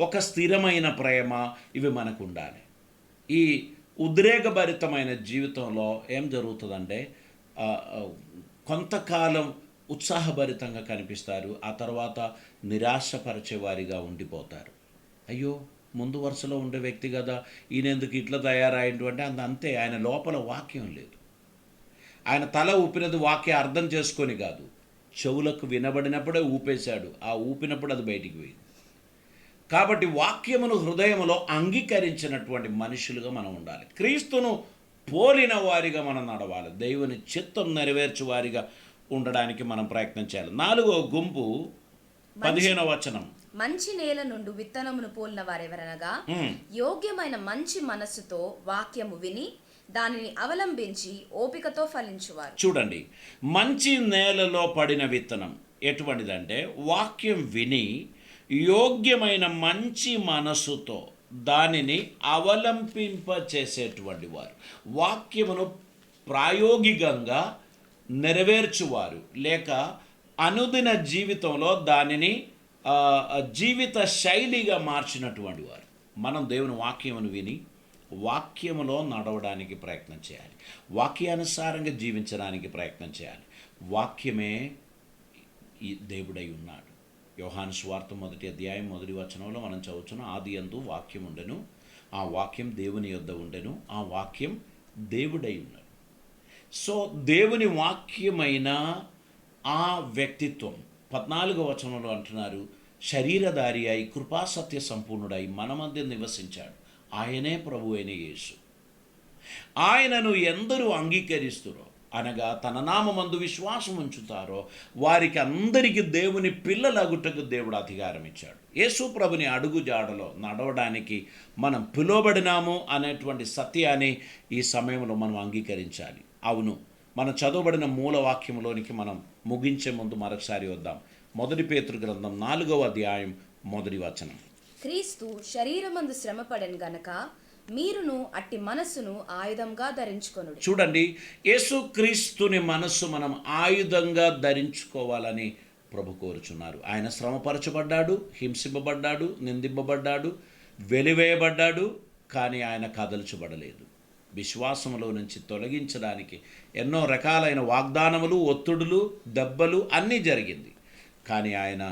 S1: ఒక స్థిరమైన ప్రేమ, ఇవి మనకు ఉండాలి. ఈ ఉద్రేకభరితమైన జీవితంలో ఏం జరుగుతుందంటే ఆ, ఆ, కొంతకాలం ఉత్సాహభరితంగా కనిపిస్తారు, ఆ తర్వాత నిరాశపరిచే వారిగా ఉండిపోతారు. అయ్యో, ముందు వరుసలో ఉండే వ్యక్తి కదా, ఈయనెందుకు ఇట్లా తయారైండు అంటే అంతే, ఆయన లోపల వాక్యం లేదు. ఆయన తల ఊపినది వాక్య అర్థం చేసుకొని కాదు, చెవులకు వినబడినప్పుడే ఊపేశాడు, ఆ ఊపినప్పుడు అది బయటికి పోయింది. కాబట్టి వాక్యమును హృదయములో అంగీకరించినటువంటి మనుషులుగా మనం ఉండాలి. క్రీస్తును పోలిన వారిగా మనం నడవాలి. దేవుని చిత్తం నెరవేర్చు వారిగా ఉండడానికి మనం ప్రయత్నం చేయాలి. 4వ గుంపు 15వ వచనం.
S2: మంచి నేల నుండి విత్తనమును పోలిన వారెవరనగా
S1: ఉమ్,
S2: యోగ్యమైన మంచి మనస్సుతో వాక్యము విని దానిని అవలంబించి ఓపికతో ఫలించువారు.
S1: చూడండి, మంచి నేలలో పడిన విత్తనం ఎటువంటిదంటే వాక్యం విని యోగ్యమైన మంచి మనసుతో దానిని అవలంబింపచేసేటువంటి వారు, వాక్యమును ప్రాయోగికంగా నెరవేర్చువారు, లేక అనుదిన జీవితంలో దానిని జీవిత శైలిగా మార్చినటువంటి వారు. మనం దేవుని వాక్యమును విని వాక్యములో నడవడానికి ప్రయత్నం చేయాలి, వాక్యానుసారంగా జీవించడానికి ప్రయత్నం చేయాలి. వాక్యమే ఈ దేవుడై ఉన్నాడు. యోహాను సువార్త 1వ అధ్యాయం 1వ వచనంలో మనం చదువుతున్నాం, ఆది యందు వాక్యం ఉండెను, ఆ వాక్యం దేవుని యొద్ద ఉండెను, ఆ వాక్యం దేవుడై ఉన్నాడు. సో దేవుని వాక్యమైన ఆ వ్యక్తిత్వం 14వ వచనంలో అంటున్నారు, శరీరధారి అయి కృపాసత్య సంపూర్ణుడై మన మధ్య నివసించాడు, ఆయనే ప్రభు అయిన యేసు. ఆయనను ఎందరూ అంగీకరిస్తురో, అనగా తన నామమందు విశ్వాసం ఉంచుతారో వారికి అందరికీ దేవుని పిల్లలగుటకు దేవుడు అధికారం ఇచ్చాడు. యేసు ప్రభుని అడుగు జాడలో నడవడానికి మనం పిలువబడినాము అనేటువంటి సత్యాన్ని ఈ సమయంలో మనం అంగీకరించాలి. అవును, మనం చదవబడిన మూల వాక్యంలోనికి మనం ముగించే ముందు మరొకసారి వద్దాం. 1 పేతురు గ్రంథం 4వ అధ్యాయం 1వ వచనం.
S2: క్రీస్తు శరీరమందు శ్రమపడెను గనక మీరును అట్టి మనస్సును ఆయుధంగా ధరించుకొనుడి.
S1: చూడండి, యేసుక్రీస్తుని మనస్సు మనం ఆయుధంగా ధరించుకోవాలని ప్రభు కోరుచున్నారు. ఆయన శ్రమపరచబడ్డాడు, హింసింపబడ్డాడు, నిందింపబడ్డాడు, వెలివేయబడ్డాడు, కానీ ఆయన కదల్చబడలేదు. విశ్వాసంలో నుంచి తొలగించడానికి ఎన్నో రకాలైన వాగ్దానములు, ఒత్తిడులు, దెబ్బలు అన్నీ జరిగింది. కానీ ఆయన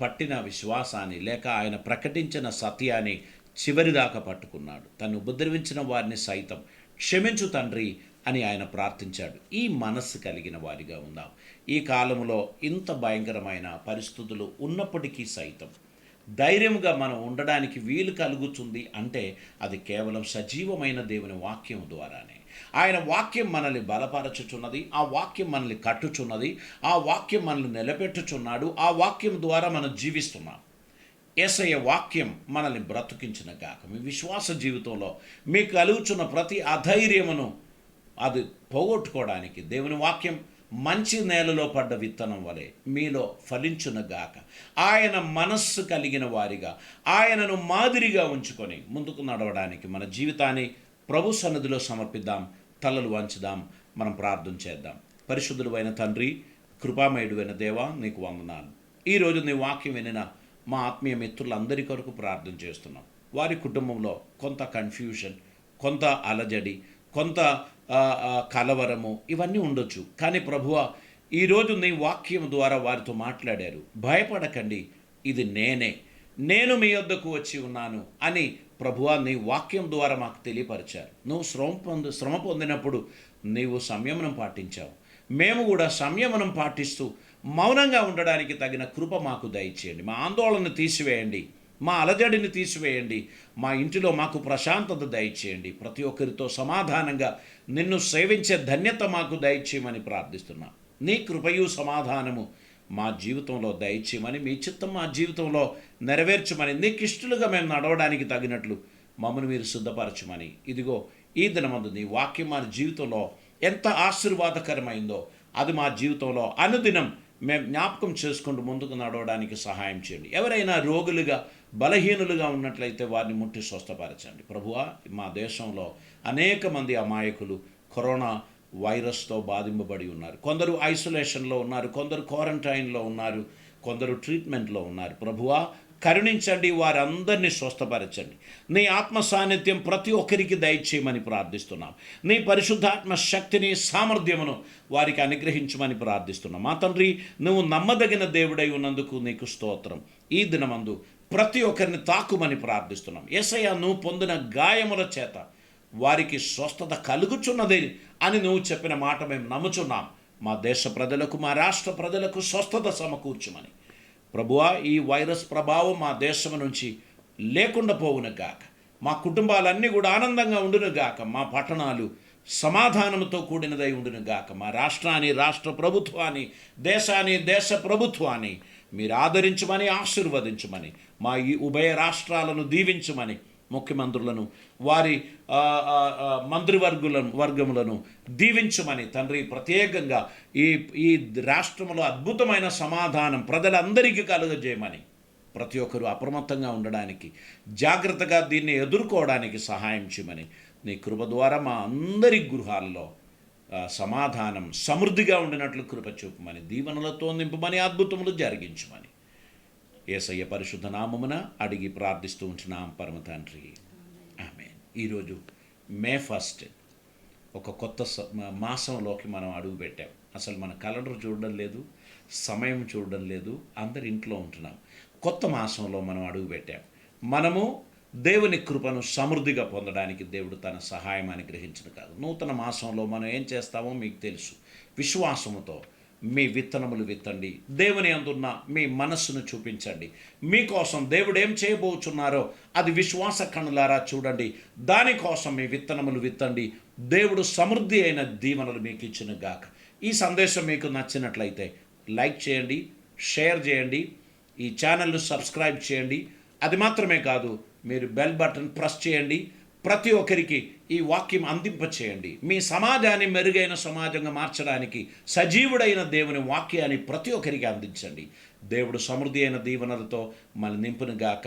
S1: పట్టిన విశ్వాసాన్ని, లేక ఆయన ప్రకటించిన సత్యాన్ని చివరిదాకా పట్టుకున్నాడు. తను ఉపద్రవించిన వారిని సైతం క్షమించు తండ్రి అని ఆయన ప్రార్థించాడు. ఈ మనస్సు కలిగిన వారిగా ఉందాం. ఈ కాలంలో ఇంత భయంకరమైన పరిస్థితులు ఉన్నప్పటికీ సైతం ధైర్యంగా మనం ఉండడానికి వీలు కలుగుతుంది అంటే అది కేవలం సజీవమైన దేవుని వాక్యం ద్వారానే. ఆయన వాక్యం మనల్ని బలపరచుచున్నది, ఆ వాక్యం మనల్ని కట్టుచున్నది, ఆ వాక్యం మనల్ని నిలబెట్టుచున్నాడు, ఆ వాక్యం ద్వారా మనం జీవిస్తున్నాం. యేసయ్య వాక్యం మనల్ని బ్రతుకించిన గాక. మీ విశ్వాస జీవితంలో మీకు కలుగుచున్న ప్రతి అధైర్యమును అది పోగొట్టుకోవడానికి దేవుని వాక్యం మంచి నేలలో పడ్డ విత్తనం వలె మీలో ఫలించును గాక. ఆయన మనస్సు కలిగిన వారిగా, ఆయనను మాదిరిగా ఉంచుకొని ముందుకు నడవడానికి మన జీవితాన్ని ప్రభు సన్నిధిలో సమర్పిద్దాం. తలలు వంచుదాం, మనం ప్రార్థన చేద్దాం. పరిశుద్ధుడైన తండ్రి, కృపామయుడైన దేవా, నీకు వందనాలు. ఈరోజు నీ వాక్యం వినిన మా ఆత్మీయ మిత్రులందరి కొరకు ప్రార్థన చేస్తున్నాం. వారి కుటుంబంలో కొంత కన్ఫ్యూషన్, కొంత అలజడి, కొంత కలవరము ఇవన్నీ ఉండొచ్చు. కానీ ప్రభువా, ఈరోజు నీ వాక్యం ద్వారా వారితో మాట్లాడారు. భయపడకండి, ఇది నేను మీ వద్దకు వచ్చి ఉన్నాను అని ప్రభువా నీ వాక్యం ద్వారా మాకు తెలియపరిచారు. నువ్వు శ్రమ పొందినప్పుడు నీవు సంయమనం పాటించావు. మేము కూడా సంయమనం పాటిస్తూ మౌనంగా ఉండడానికి తగిన కృప మాకు దయచేయండి. మా ఆందోళనను తీసివేయండి, మా అలజడిని తీసివేయండి, మా ఇంటిలో మాకు ప్రశాంతత దయచేయండి. ప్రతి ఒక్కరితో సమాధానంగా నిన్ను సేవించే ధన్యత మాకు దయచేయమని ప్రార్థిస్తున్నాం. నీ కృపయు సమాధానము మా జీవితంలో దయచేయమని, మీ చిత్తం మా జీవితంలో నెరవేర్చమని, నీకు ఇష్టలుగా మేము నడవడానికి తగినట్లు మమ్మల్ని మీరు సిద్ధపరచమని. ఇదిగో ఈ దినమందు నీ వాక్యం మా జీవితంలో ఎంత ఆశీర్వాదకరమైందో అది మా జీవితంలో అనుదినం మేము జ్ఞాపకం చేసుకుంటూ ముందుకు నడవడానికి సహాయం చేయండి. ఎవరైనా రోగులుగా బలహీనులుగా ఉన్నట్లయితే వారిని ముట్టి స్వస్థపరచండి. ప్రభువా, మా దేశంలో అనేక మంది అమాయకులు కరోనా వైరస్తో బాధింపబడి ఉన్నారు. కొందరు ఐసోలేషన్లో ఉన్నారు, కొందరు క్వారంటైన్లో ఉన్నారు, కొందరు ట్రీట్మెంట్లో ఉన్నారు. ప్రభువా కరుణించండి, వారందరినీ స్వస్థపరచండి. నీ ఆత్మ సాన్నిధ్యం ప్రతి ఒక్కరికి దయచేయమని ప్రార్థిస్తున్నాం. నీ పరిశుద్ధాత్మ శక్తిని, సామర్థ్యమును వారికి అనుగ్రహించమని ప్రార్థిస్తున్నాం. మా తండ్రి, నువ్వు నమ్మదగిన దేవుడై ఉన్నందుకు నీకు స్తోత్రం. ఈ దినమందు ప్రతి ఒక్కరిని తాకుమని ప్రార్థిస్తున్నాం. యేసయ్య, నువ్వు పొందిన గాయముల చేత వారికి స్వస్థత కలుగుచున్నది అని నువ్వు చెప్పిన మాట మేము నమ్ముచున్నాం. మా దేశ ప్రజలకు, మా రాష్ట్ర ప్రజలకు స్వస్థత సమకూర్చుమని. ప్రభువా, ఈ వైరస్ ప్రభావం మా దేశం నుంచి లేకుండా పోవును గాక. మా కుటుంబాలన్నీ కూడా ఆనందంగా ఉండును గాక. మా పట్టణాలు సమాధానంతో కూడినదై ఉండును గాక. మా రాష్ట్రాన్ని, రాష్ట్ర ప్రభుత్వాన్ని, దేశాన్ని, దేశ ప్రభుత్వాన్ని మీరు ఆదరించమని, ఆశీర్వదించమని, మా ఈ ఉభయ రాష్ట్రాలను దీవించమని, ముఖ్యమంత్రులను, వారి వర్గములను దీవించమని తండ్రి, ప్రత్యేకంగా ఈ రాష్ట్రంలో అద్భుతమైన సమాధానం ప్రజలందరికీ కలుగజేయమని, ప్రతి ఒక్కరూ అప్రమత్తంగా ఉండడానికి, జాగ్రత్తగా దీన్ని ఎదుర్కోవడానికి సహాయం చేయమని, నీ కృప ద్వారా మా అందరి గృహాల్లో సమాధానం సమృద్ధిగా ఉండినట్లు కృప చూపమని, దీవెనలతో నింపమని, అద్భుతములు జరిగించమని యేసయ్య పరిశుద్ధ నామమున అడిగి ప్రార్థిస్తూ ఉంటున్నాం పరమ తండ్రి, ఆమేన్. ఈరోజు మే 1 ఒక కొత్త మాసంలోకి మనం అడుగు పెట్టాం. అసలు మన క్యాలెండర్ చూడడం లేదు, సమయం చూడడం లేదు, అందరి ఇంట్లో ఉంటున్నాం. కొత్త మాసంలో మనం అడుగు పెట్టాం. మనము దేవుని కృపను సమృద్ధిగా పొందడానికి దేవుడు తన సహాయం అనుగ్రహించను కాదు. నూతన మాసంలో మనం ఏం చేస్తామో మీకు తెలుసు. విశ్వాసముతో మీ విత్తనములు విత్తండి. దేవుని అందున్న మీ మనస్సును చూపించండి. మీకోసం దేవుడు ఏం చేయబోచున్నారో అది విశ్వాస కన్నులారా చూడండి. దానికోసం మీ విత్తనములు విత్తండి. దేవుడు సమృద్ధి అయిన దీవెనలు మీకు ఇచ్చును గాక. ఈ సందేశం మీకు నచ్చినట్లయితే లైక్ చేయండి, షేర్ చేయండి, ఈ ఛానల్ను సబ్స్క్రైబ్ చేయండి. అది మాత్రమే కాదు, మీరు బెల్ బటన్ ప్రెస్ చేయండి. ప్రతి ఒక్కరికి ఈ వాక్యం అందింపచేయండి. మీ సమాజాన్ని మెరుగైన సమాజంగా మార్చడానికి సజీవుడైన దేవుని వాక్యాన్ని ప్రతి ఒక్కరికి అందించండి. దేవుడు సమృద్ధి అయిన దీవెనలతో మన నింపును గాక.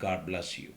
S1: God bless you.